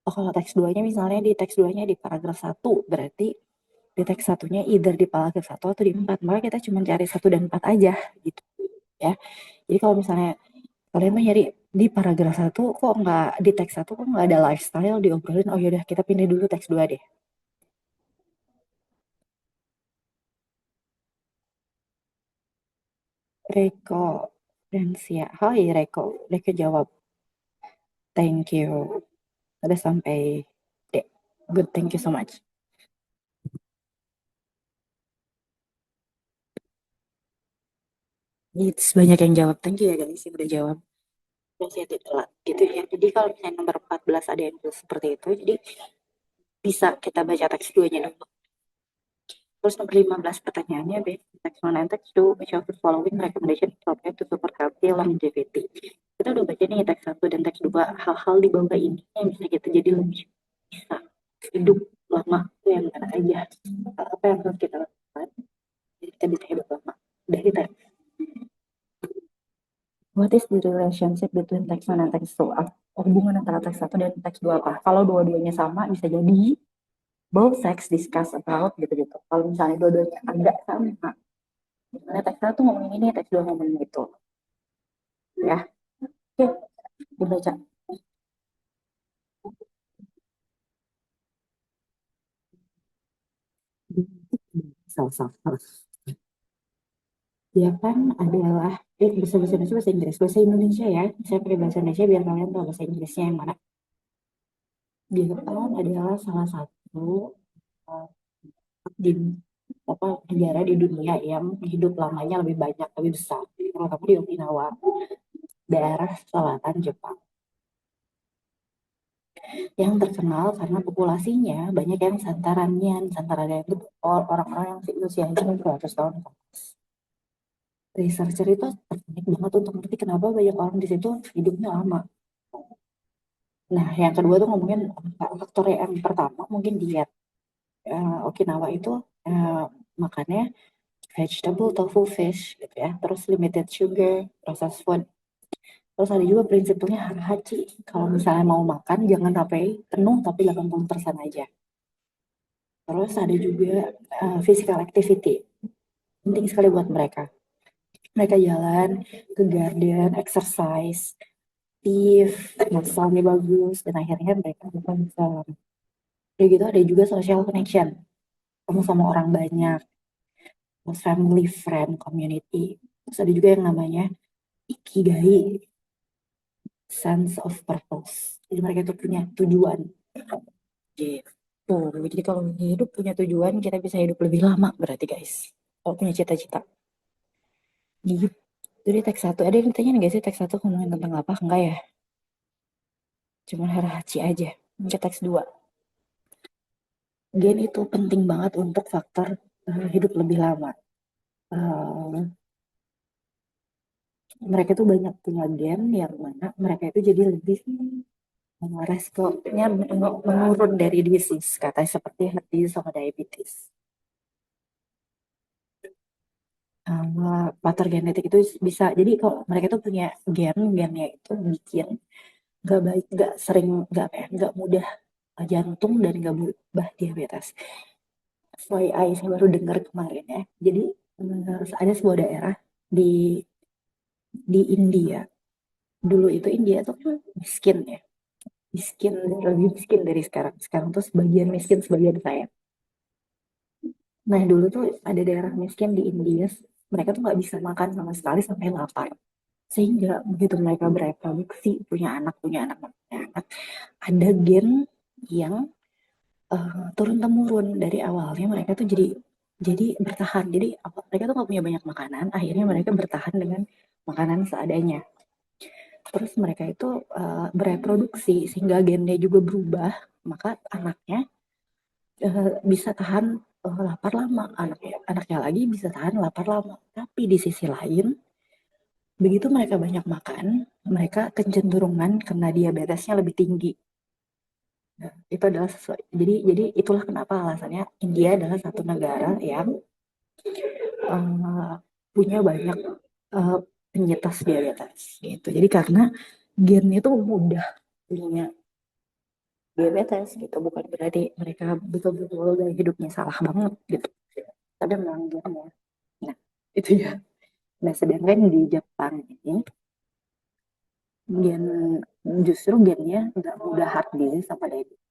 Oh kalau teks duanya misalnya di teks duanya di paragraf satu, berarti di teks satunya either di paragraf satu atau di empat, maka kita cuma cari satu dan empat aja gitu ya. Jadi kalau misalnya kalian mau nyari di paragraf satu kok nggak di teks satu kok nggak ada lifestyle diobrolin, oh yaudah kita pindah dulu teks dua deh. Reko Rensia, hai Reko, Reko jawab, thank you, udah sampai deh, good, thank you so much. It's banyak yang jawab, thank you ya guys yang udah jawab. Masih ada telat gitu ya. Jadi kalau misalnya nomor 14 ada yang seperti itu, jadi bisa kita baca teks duanya dulu. Terus nomor 15 pertanyaannya, based on text 1 and text 2, which of the following recommendation is appropriate to support healthy longevity. Kita udah baca nih teks 1 dan teks 2, hal-hal di bawah ini yang bisa kita jadi lebih bisa hidup lama itu yang mana aja. Apa yang harus kita lakukan, jadi kita bisa hidup lama. Dari teks. What is the relationship between text 1 and text 2? Hubungan antara teks 1 dan teks 2 apa? Kalau dua-duanya sama, bisa jadi both sex discuss about gitu-gitu. Kalau misalnya dua-duanya agak sama, misalnya teks 1 ngomongin ini, teks 2 ngomongin itu. Ya, oke, dibaca. Salah, salah, salah. Dia kan adalah bahasa Indonesia, bahasa Inggris, bahasa Indonesia ya. Saya pakai bahasa Indonesia biar kalian tahu bahasa Inggrisnya yang mana. Dia kan adalah salah satu uh, di apa negara di dunia yang hidup lamanya lebih banyak, lebih besar, terutama di Okinawa, daerah selatan Jepang, yang terkenal karena populasinya banyak yang santarannya. Santarannya itu orang-orang yang usianya 200 tahun. Researcher itu tertarik banget untuk ngerti kenapa banyak orang di situ hidupnya lama. Nah, yang kedua tuh ngomongin faktor yang pertama mungkin diet. Okinawa itu makannya vegetable, tofu, fish gitu ya. Terus limited sugar, processed food. Terus ada juga prinsipnya hara-hachi. Kalau misalnya mau makan jangan sampai penuh tapi 80% aja. Terus ada juga physical activity. Penting sekali buat mereka. Mereka jalan ke garden, exercise, aktif, masalahnya bagus, dan akhirnya mereka bisa. Kayak gitu ada juga social connection. Kamu sama orang banyak, terus family, friend, community. Terus ada juga yang namanya ikigai, sense of purpose. Jadi mereka itu punya tujuan. Gitu. Jadi kalau hidup punya tujuan, kita bisa hidup lebih lama berarti guys. Kalau punya cita-cita. Gitu. Jadi teks satu, ada yang ditanya nggak sih teks satu ngomongin tentang apa? Enggak ya? Cuman harahachi aja. Ke teks dua. Gen itu penting banget untuk faktor hidup lebih lama. Uh, Mereka tuh banyak punya gen yang mana mereka itu jadi lebih resikonya menurun dari disease, katanya seperti heart disease sama diabetes. Faktor genetik itu bisa, jadi kalau mereka tuh punya gennya itu bikin nggak baik, nggak sering, nggak apa ya, nggak mudah jantung dan nggak mudah diabetes. FYI, saya baru dengar kemarin ya. Jadi ada sebuah daerah di India. Dulu itu India tuh kan miskin ya, miskin, lebih miskin dari sekarang. Sekarang tuh sebagian miskin, sebagian kaya. Nah dulu tuh ada daerah miskin di India, mereka tuh nggak bisa makan sama sekali sampai lapar. Sehingga begitu mereka bereproduksi, punya anak, punya anak, ada gen yang turun temurun dari awalnya mereka tuh jadi bertahan. Jadi mereka tuh nggak punya banyak makanan, akhirnya mereka bertahan dengan makanan seadanya. Terus mereka itu bereproduksi sehingga gennya juga berubah, maka anaknya bisa tahan lapar lama, anaknya lagi bisa tahan lapar lama. Tapi di sisi lain, begitu mereka banyak makan, mereka kecenderungan kena diabetesnya lebih tinggi. Nah, itu adalah sesuai. Jadi itulah kenapa alasannya India adalah satu negara yang uh, punya banyak uh, penyintas diabetes gitu. Jadi karena gen itu mudah punya diabetes gitu, bukan berarti mereka betul-betul gaya hidupnya salah banget gitu. Tapi memang gennya. Nah, itu ya. Nah, sedangkan di Jepang ini gen justru gennya nggak mudah heart disease sama diabetes.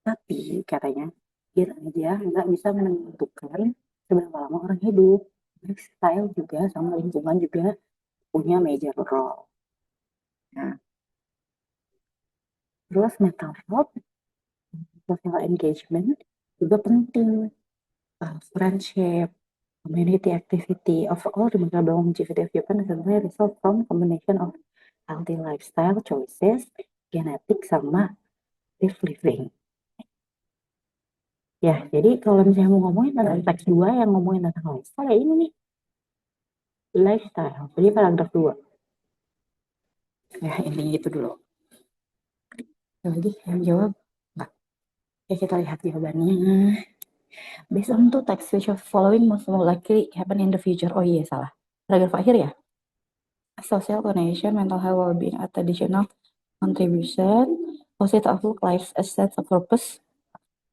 Tapi katanya gen aja nggak bisa menentukan seberapa lama orang hidup. Lifestyle juga sama lingkungan juga punya major role. Nah, terus mental health, social engagement juga penting. Friendship, community activity, overall remarkable longevity of Japan is a result from combination of healthy lifestyle choices, genetik sama active living. Ya, jadi kalau misalnya mau ngomongin tentang teks 2 yang ngomongin tentang lifestyle, ya ini nih, lifestyle. Jadi paragraf 2. Ya, ini itu dulu. Ada lagi yang jawab? Enggak. Ya, kita lihat jawabannya. Based on two text which are following most likely happen in the future. Oh iya, salah. Paragraf akhir ya? Social connection, mental health, well-being, additional contribution, positive outlook, life, a sense of purpose,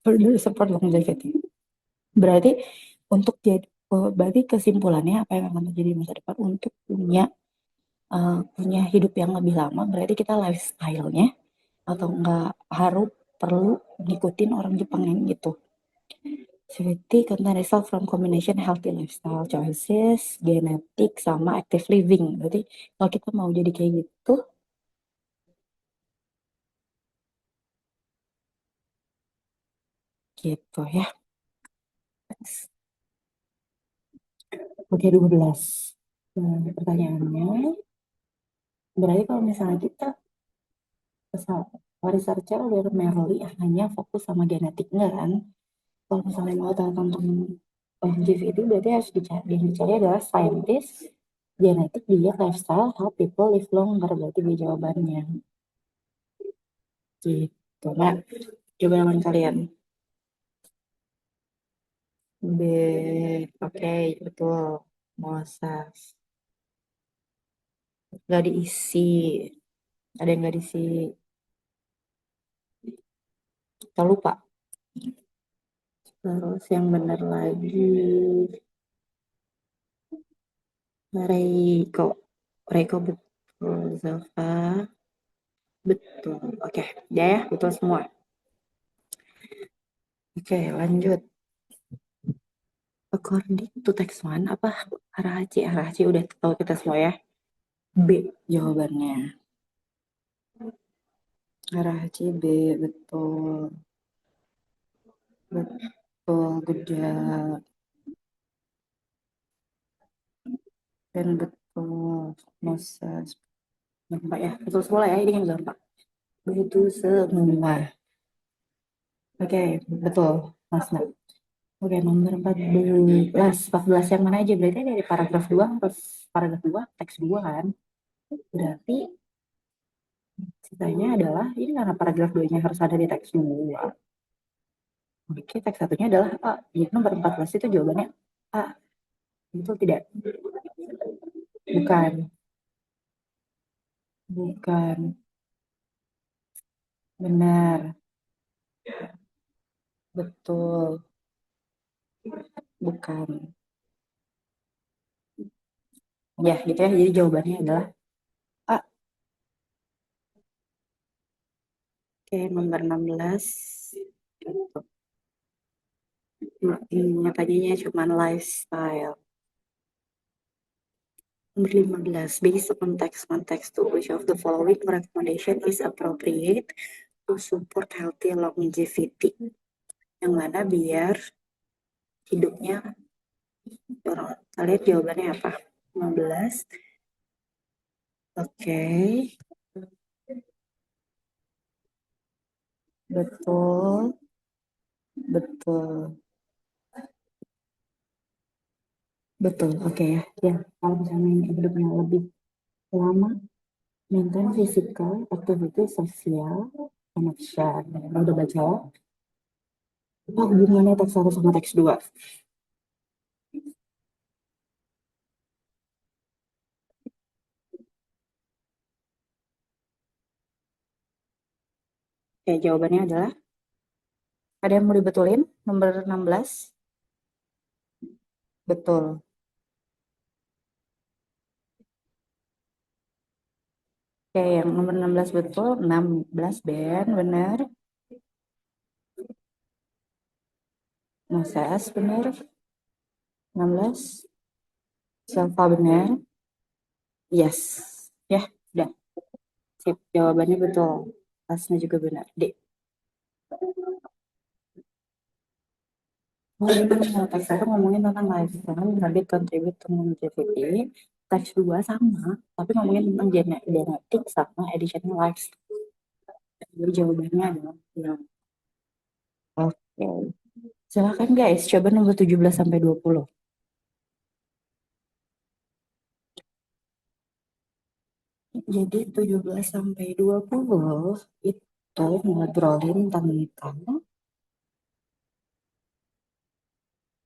further support longevity. Berarti untuk jadi, berarti kesimpulannya apa yang akan terjadi di masa depan untuk punya hidup yang lebih lama, berarti kita lifestyle-nya atau enggak harus perlu ngikutin orang Jepang yang gitu. Activity contain result from combination healthy lifestyle choices, genetik, sama active living. Berarti kalau kita mau jadi kayak gitu, gitu ya. Oke, 12. Pertanyaannya, berarti kalau misalnya kita researcher merely hanya fokus sama genetiknya kan, kalau misalnya mau tahu tentang longevity berarti harus dicari, yang dicari adalah scientist, genetik, dia lifestyle, how people live longer, berarti dia jawabannya. Gitu, nah, coba dengan kalian. B, oke, betul. Mosas. Nggak diisi. Ada yang nggak diisi. Kita lupa. Terus yang benar lagi. Reiko. Reiko betul. Zalfa. Betul. Oke, ya ya, betul semua. Oke, lanjut. According to text one, apa? Arahachi. Arahachi udah tahu kita semua ya. B jawabannya. Arahachi B, betul. Betul, geda. Dan betul. Moses. Gampang ya. Betul semua ya, ini yang gampang. Betul semua. Oke, betul. Mas Nak. Oke, nomor 14. 14 yang mana aja? Berarti dari paragraf 2 terus paragraf 2 teks 2 kan? Berarti sisanya adalah, ini karena paragraf 2-nya harus ada di teks 2. Oke, teks satunya adalah A. Jadi nomor 14 itu jawabannya A. Betul tidak? Bukan. Bukan. Benar. Betul. Bukan. Ya, gitu ya. Jadi jawabannya adalah A. Oke, nomor 16. Gitu. Tadinya cuma lifestyle. Nomor 15. Based on context to which of the following recommendation is appropriate to support healthy longevity. Yang mana biar hidupnya orang. Kalian jawabannya apa? 15. Oke. Betul. Betul. Betul. Oke ya. Ya, kalau misalnya hidupnya lebih lama, maintain physical activity sosial connection. Udah baca ya? Apa hubungannya teks 1 sama teks 2? Oke, jawabannya adalah ada yang mau dibetulin? Nomor 16? Betul. Oke, yang nomor 16 betul. 16 Ben, benar. Moses, benar. 16. Silva, benar. Yes. Ya, udah. Sip, jawabannya betul. Pasnya juga benar. D. Oh, gimana? Teks 1 ngomongin tentang lifestyle, habit contribute to longevity. Teks 2 sama, tapi ngomongin tentang genetik sama additional lifestyle. Jadi jawabannya adalah yang oke. Silakan guys, coba nomor 17 sampai 20. Jadi 17 sampai 20 itu ngobrolin tentang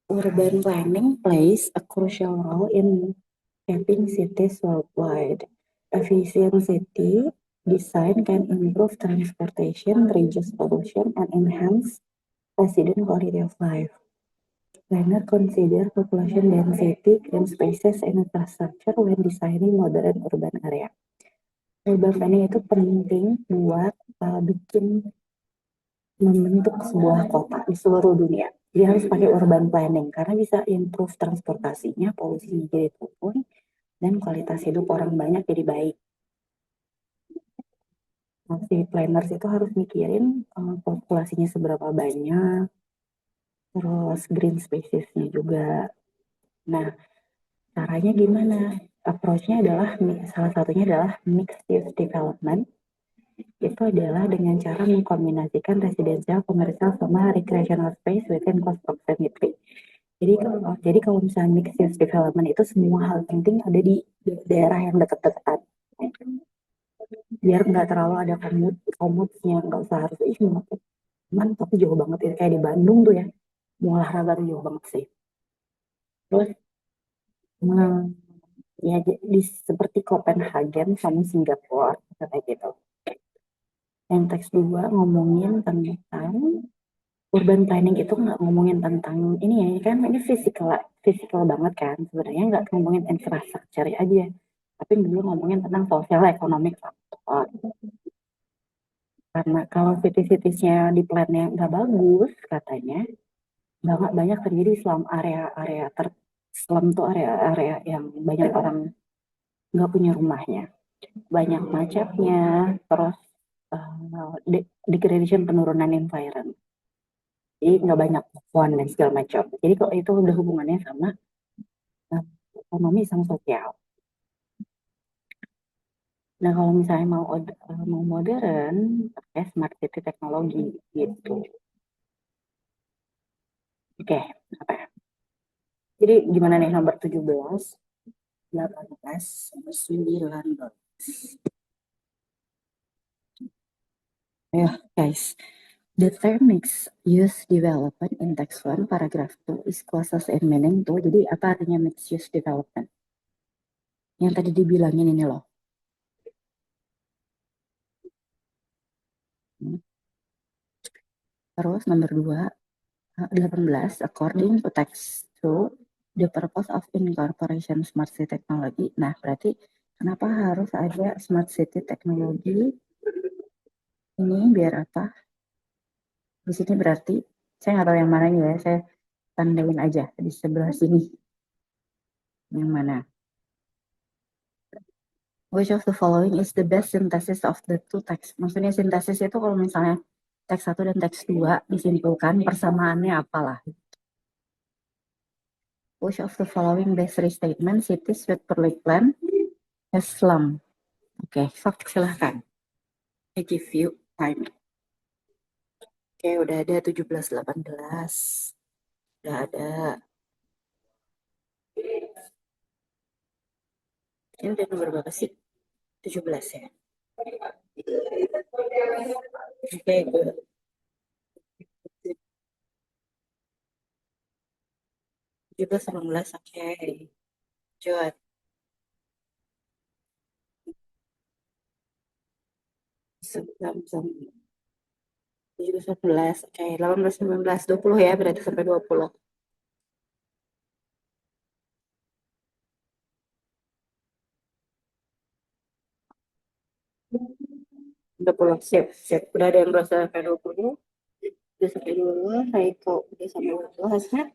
urban planning plays a crucial role in shaping cities worldwide. Efficient city design can improve transportation, reduce pollution, and enhance resident quality of life. Planners consider population density, green spaces, and infrastructure when designing modern urban area. Urban planning itu penting buat bikin membentuk sebuah kota di seluruh dunia. Dia harus pakai urban planning karena bisa improve transportasinya, polusinya jadi turun, dan kualitas hidup orang banyak jadi baik. Nah, si planners itu harus mikirin populasinya seberapa banyak, terus green spacesnya juga. Nah, caranya gimana? Approach-nya adalah, salah satunya adalah mixed use development. Itu adalah dengan cara mengkombinasikan residensial, komersial, sama recreational space within cost proximity. Jadi kalau misalnya mixed use development itu semua hal penting ada di daerah yang dekat-dekatan. Biar nggak terlalu ada komutnya, nggak usah harus cuman tapi jauh banget ya kayak di Bandung tuh ya. mau olahraga tuh jauh banget sih. Terus hmm, ya seperti Copenhagen sama Singapura kayak gitu. Yang teks dua ngomongin tentang urban planning itu nggak ngomongin tentang ini ya kan ini fisikal banget kan sebenarnya nggak ngomongin infrastruktur aja tapi dulu ngomongin tentang sosial ekonomi faktor karena kalau city-citiesnya di plannya nggak bagus katanya banget banyak terjadi slum area-area slum tuh area-area yang banyak orang nggak punya rumahnya banyak macetnya terus degradation penurunan environment jadi nggak banyak pohon dan segala macam jadi kalau itu udah hubungannya sama eh, ekonomi sama sosial. Nah kalau misalnya mau modern, pakai smart city teknologi gitu. Oke, apa ya? Jadi gimana nih nomor 17, 18, sama 19. Ya guys, the term mixed use development in text 1 paragraph 2 is clauses and meaning tuh. Jadi apa artinya mixed use development? Yang tadi dibilangin ini loh. Hmm. Terus nomor 2, 18, according to text 2, the purpose of incorporation smart city technology. Nah, berarti kenapa harus ada smart city teknologi ini biar apa? Di sini berarti saya nggak tahu yang mana ya, saya tandain aja di sebelah sini. Yang mana? Which of the following is the best synthesis of the two text? Maksudnya sintesis itu kalau misalnya teks 1 dan teks 2 disimpulkan persamaannya apalah. Which of the following best restatement cities with public plan has slum? Oke, sok silahkan. I give you time. Oke, udah ada 17, 18. Udah ada. Ini udah nomor berapa sih? 17 ya. Oke, gue 17, 18. Oke. Jod. 17, 18. Oke, 18, 19, 20 ya. Berarti sampai 20. 20. Sip, sip. Udah ada yang berasa sampai 20. Udah sampai 20. Raiko udah sampai 20. Hasilnya.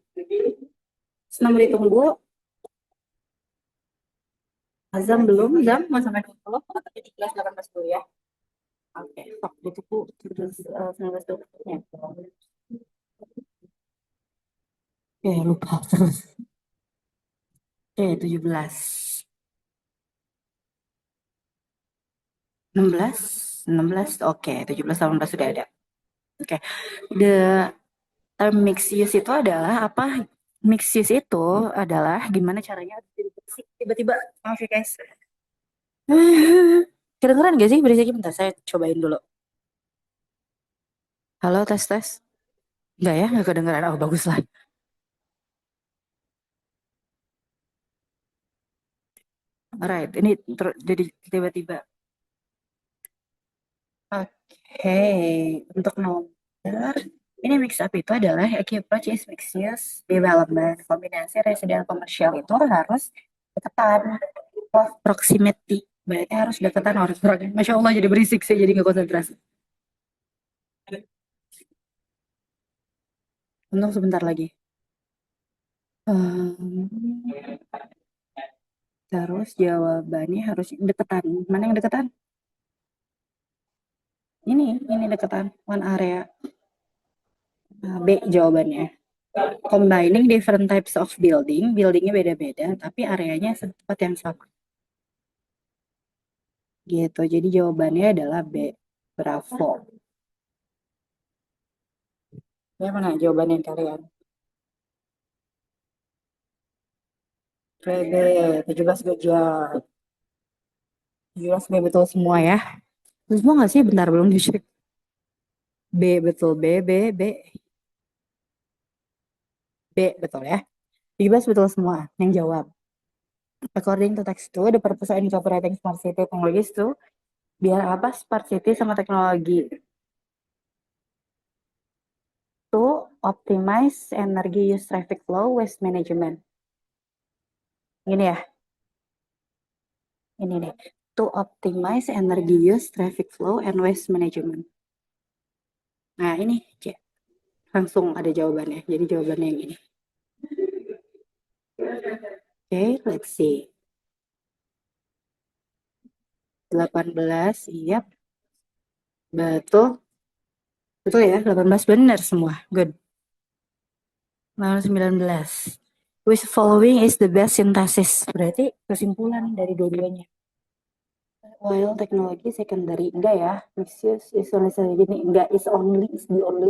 Senang ditunggu. Azam belum. Zam mau sampai 20. Atau 17, 18 dulu ya. Oke, sok ditunggu. 17, 19, 20. Lupa terus. Oke, 17. 16. 16. Oke, 17, 18 sudah ada. Oke. The term mixed use itu adalah apa? Mixed use itu adalah gimana caranya tiba-tiba. Maaf ya guys. Kedengeran gak sih berisiknya? Bentar, saya cobain dulu. Halo, tes, tes. Enggak ya, nggak kedengeran. Oh, bagus lah. Alright, ini jadi tiba-tiba. Oke, untuk nomor, ini mix up itu adalah a key approach is mixed use development. Kombinasi residential komersial itu harus deketan. Proximity. Berarti harus deketan orang-orang. Masya Allah jadi berisik sih, jadi nggak konsentrasi. Untung sebentar lagi. Hmm, terus jawabannya harus deketan. Mana yang deketan? Ini deketan. One area. B jawabannya. Combining different types of building. Buildingnya beda-beda, tapi areanya tempat yang sama. Gitu. Jadi jawabannya adalah B. Bravo. Ya mana jawabannya kalian? B, 17 gejala. 17 B betul semua ya. Terus semua nggak sih? Bentar belum dicek. B betul B. B, betul ya. 17 betul semua yang jawab. According to text 2, the purpose of incorporating smart city technologies tuh biar apa smart city sama teknologi to optimize energy use traffic flow waste management. Ini ya, ini nih. To optimize energy use traffic flow and waste management. Nah, ini C. Langsung ada jawabannya. Jadi jawabannya yang ini. Oke, let's see. 18, iya. Betul. Betul ya, 18 benar semua. Good. Lalu 19. Which following is the best synthesis? Berarti kesimpulan dari dua-duanya. While teknologi secondary. Enggak ya. Mixed use is only gini. Enggak, is the only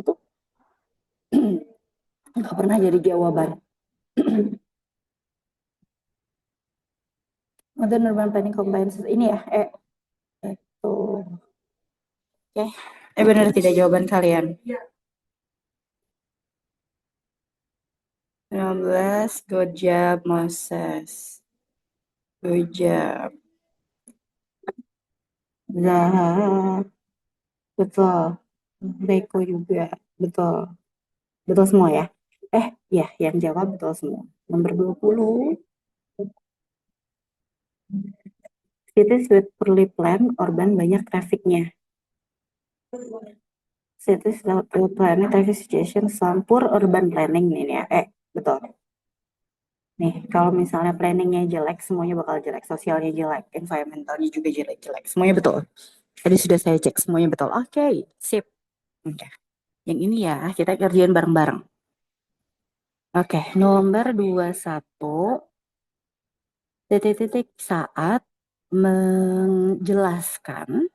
itu. Enggak pernah jadi jawaban. Modern urban planning combines. Ini ya. Itu. Oke. Benar tidak jawaban kalian? 15. Good job, Moses. Good job. Zah. Betul. Beko juga. Betul. Betul semua ya? Ya, yang jawab betul semua. Nomor 20. Cities with poorly planned urban banyak trafiknya. Cities without poorly planned traffic situation some poor urban planning ini ya. Betul. Nih, kalau misalnya planningnya jelek, semuanya bakal jelek. Sosialnya jelek, environmentalnya juga jelek-jelek. Semuanya betul. Tadi sudah saya cek, semuanya betul. Oke, sip. Oke. Yang ini ya, kita kerjain bareng-bareng. Oke, nomor 21. Titik-titik saat menjelaskan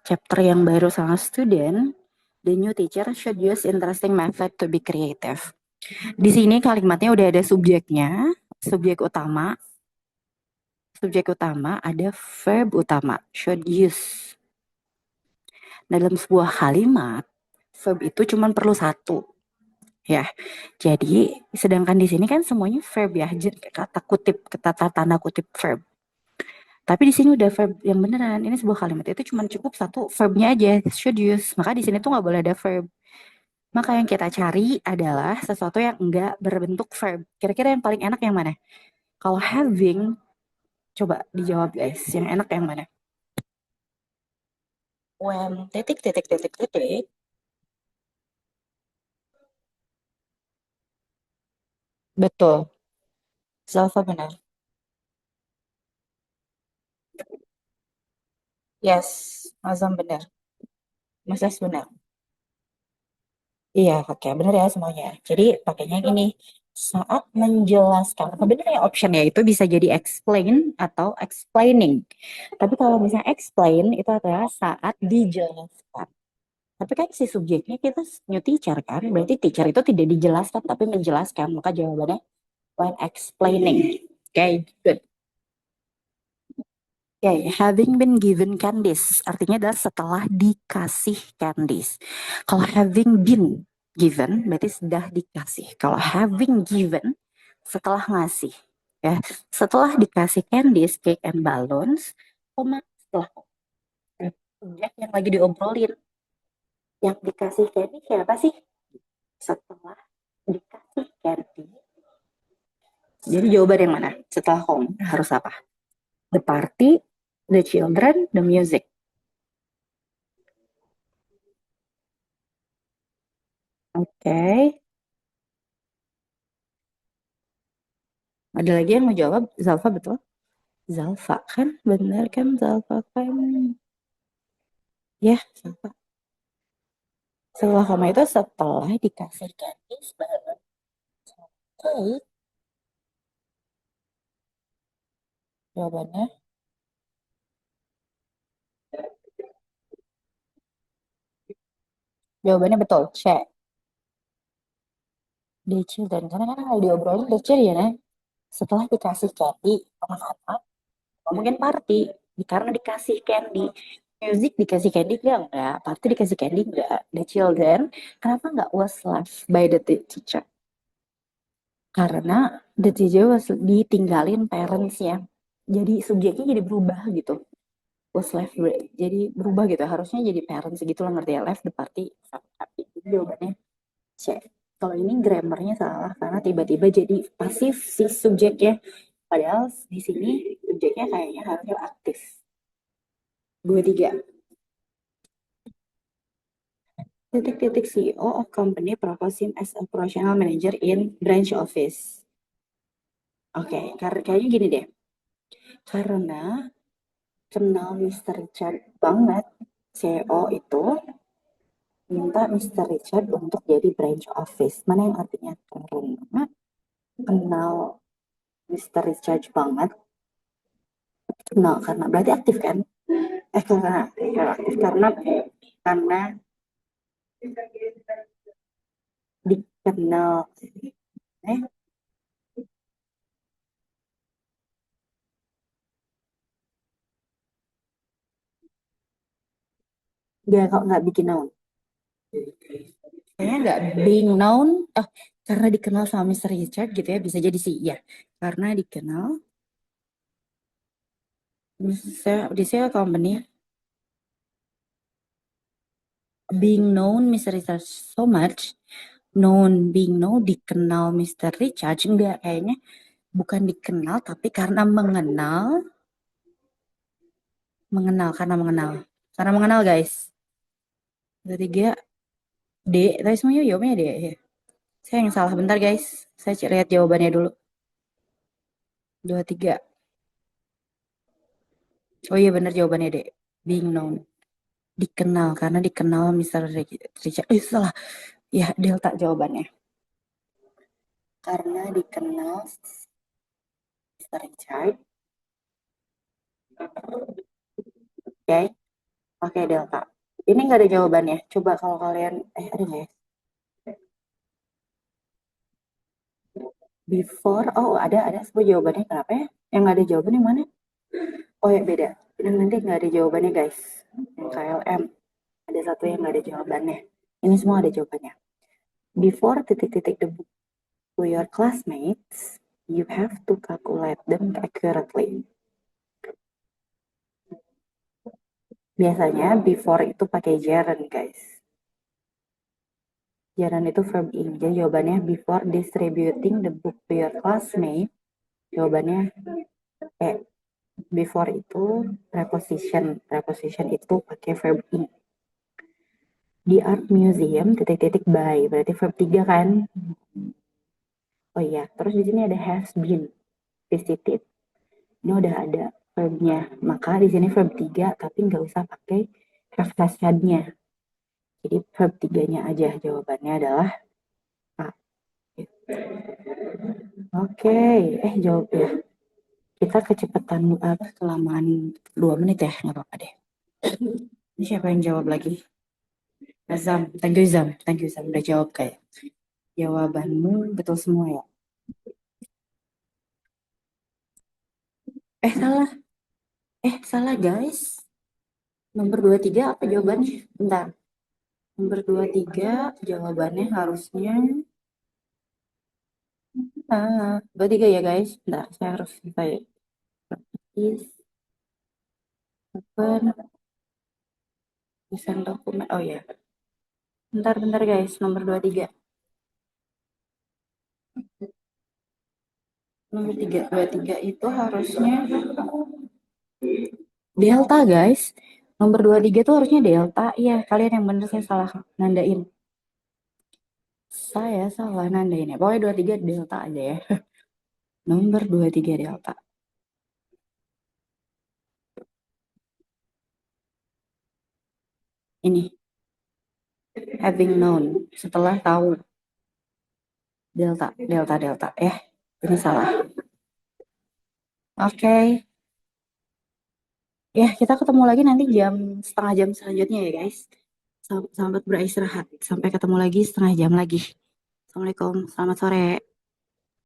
chapter yang baru sama student, the new teacher should use interesting method to be creative. Di sini kalimatnya udah ada subjeknya, subjek utama ada verb utama, should use. Dalam sebuah kalimat, verb itu cuma perlu satu, ya. Jadi, sedangkan di sini kan semuanya verb ya, kata kutip, kata tanda kutip verb. Tapi di sini udah verb yang beneran. Ini sebuah kalimat itu cuma cukup satu verbnya aja, should use. Maka di sini tuh nggak boleh ada verb. Maka yang kita cari adalah sesuatu yang enggak berbentuk verb. Kira-kira yang paling enak yang mana? Kalau having, coba dijawab guys. Yang enak yang mana? When titik titik titik titik. Betul. Zalfa benar. Yes, Azam benar. Moses benar. Iya, oke, benar ya semuanya. Jadi pakainya gini, saat menjelaskan. Sebenarnya optionnya itu bisa jadi explain atau explaining. Tapi kalau misalnya explain itu adalah saat dijelaskan. Tapi kan si subjeknya kita new teacher kan, berarti teacher itu tidak dijelaskan tapi menjelaskan. Maka jawabannya when explaining. Oke, good. Oke, having been given candies artinya adalah setelah dikasih candies. Kalau having been given berarti sudah dikasih. Kalau having given setelah ngasih, ya. Setelah dikasih candies, cake and balloons, setelah subjek yang lagi diobrolin, yang dikasih candy siapa sih? Setelah dikasih candy. Jadi jawaban yang mana? Setelah home harus apa? The party, the children, the music. Oke. Ada lagi yang mau jawab? Zalfa betul? Zalfa kan? Bener kan Zalfa kan? Ya, Zalfa. Setelah home itu setelah dikasih gadis baru. Oke. Jawabannya? Jawabannya betul. C. The children. Karena kan kalau diobrolin the children ya. Setelah dikasih candy, anak-anak mungkin party karena dikasih candy. Music dikasih candy enggak, party dikasih candy enggak. The children, kenapa enggak was loved by the teacher? Karena the teacher was ditinggalin parents ya. Jadi subjeknya jadi berubah gitu. Was left, jadi berubah gitu. Harusnya jadi parents gitu lah, ngerti ya, left the party. Tapi jawabannya C. Kalau ini grammarnya salah karena tiba-tiba jadi pasif si subjeknya. Padahal di sini subjeknya kayaknya harusnya aktif. Dua tiga. Titik-titik CEO of company propose him as operational manager in branch office. Oke, kayaknya gini deh. Karena kenal Mr. Richard banget, CEO itu minta Mr. Richard untuk jadi branch office. Mana yang artinya karena kenal Mr. Richard banget, kenal karena berarti aktif kan? Karena aktif karena dikenal eh dia kok nggak bikin known, kayaknya nggak being known, karena dikenal sama Mr. Richard gitu ya, bisa jadi sih ya, karena dikenal di sale company being known Mr. Richard so much, known being known, dikenal Mr. Richard enggak, kayaknya bukan dikenal tapi karena mengenal guys. Ketiga D, tadi semuanya jawabnya D ya. Saya yang salah, bentar guys, saya lihat jawabannya dulu. Dua tiga. Oh iya benar jawabannya D, being known, dikenal karena dikenal Mr. Richard. Salah ya, delta jawabannya, karena dikenal Mr. Richard. Oke, pakai delta. Ini nggak ada jawabannya, coba kalau kalian ada nggak ya? Before, oh ada semua jawabannya, kenapa ya yang nggak ada jawabannya mana? Oh ya beda, ini nanti nggak ada jawabannya guys, yang KLM ada satu yang nggak ada jawabannya, ini semua ada jawabannya. Before titik-titik the book to your classmates, you have to calculate them accurately. Biasanya before itu pakai gerund guys. Gerund itu verb ing. Jadi jawabannya before distributing the book to your classmate. Jawabannya before itu preposition. Preposition itu pakai verb ing. Di art museum titik-titik by. Berarti verb 3 kan? Oh iya, terus di sini ada has been visited. Ini udah ada verbnya. Maka di sini verb 3 tapi nggak usah pakai have has had-nya. Jadi verb 3-nya aja, jawabannya adalah A. Oke, jawab ya. Kita kecepatan kelamaan 2 menit ya, nggak apa-apa deh. Ini siapa yang jawab lagi? Zam, thank you Zam, udah jawab kayak. Jawabanmu betul semua ya. Salah. Salah guys. Nomor 23 apa jawabannya? Bentar. Nomor 23 jawabannya harusnya 23 ya guys. Bentar, saya harus kayak is open desain dokumen. Oh ya. Bentar guys, nomor 23. Nomor 23 itu harusnya delta guys. Nomor 23 itu harusnya delta. Iya, kalian yang bener, saya salah nandain. Saya salah nandain ya. Pokoknya 23 delta aja ya. Nomor 23 delta. Ini having known, setelah tahu. Delta. Ini salah. Oke. Ya, kita ketemu lagi nanti setengah jam selanjutnya ya guys. Selamat beristirahat. Sampai ketemu lagi setengah jam lagi. Assalamualaikum. Selamat sore.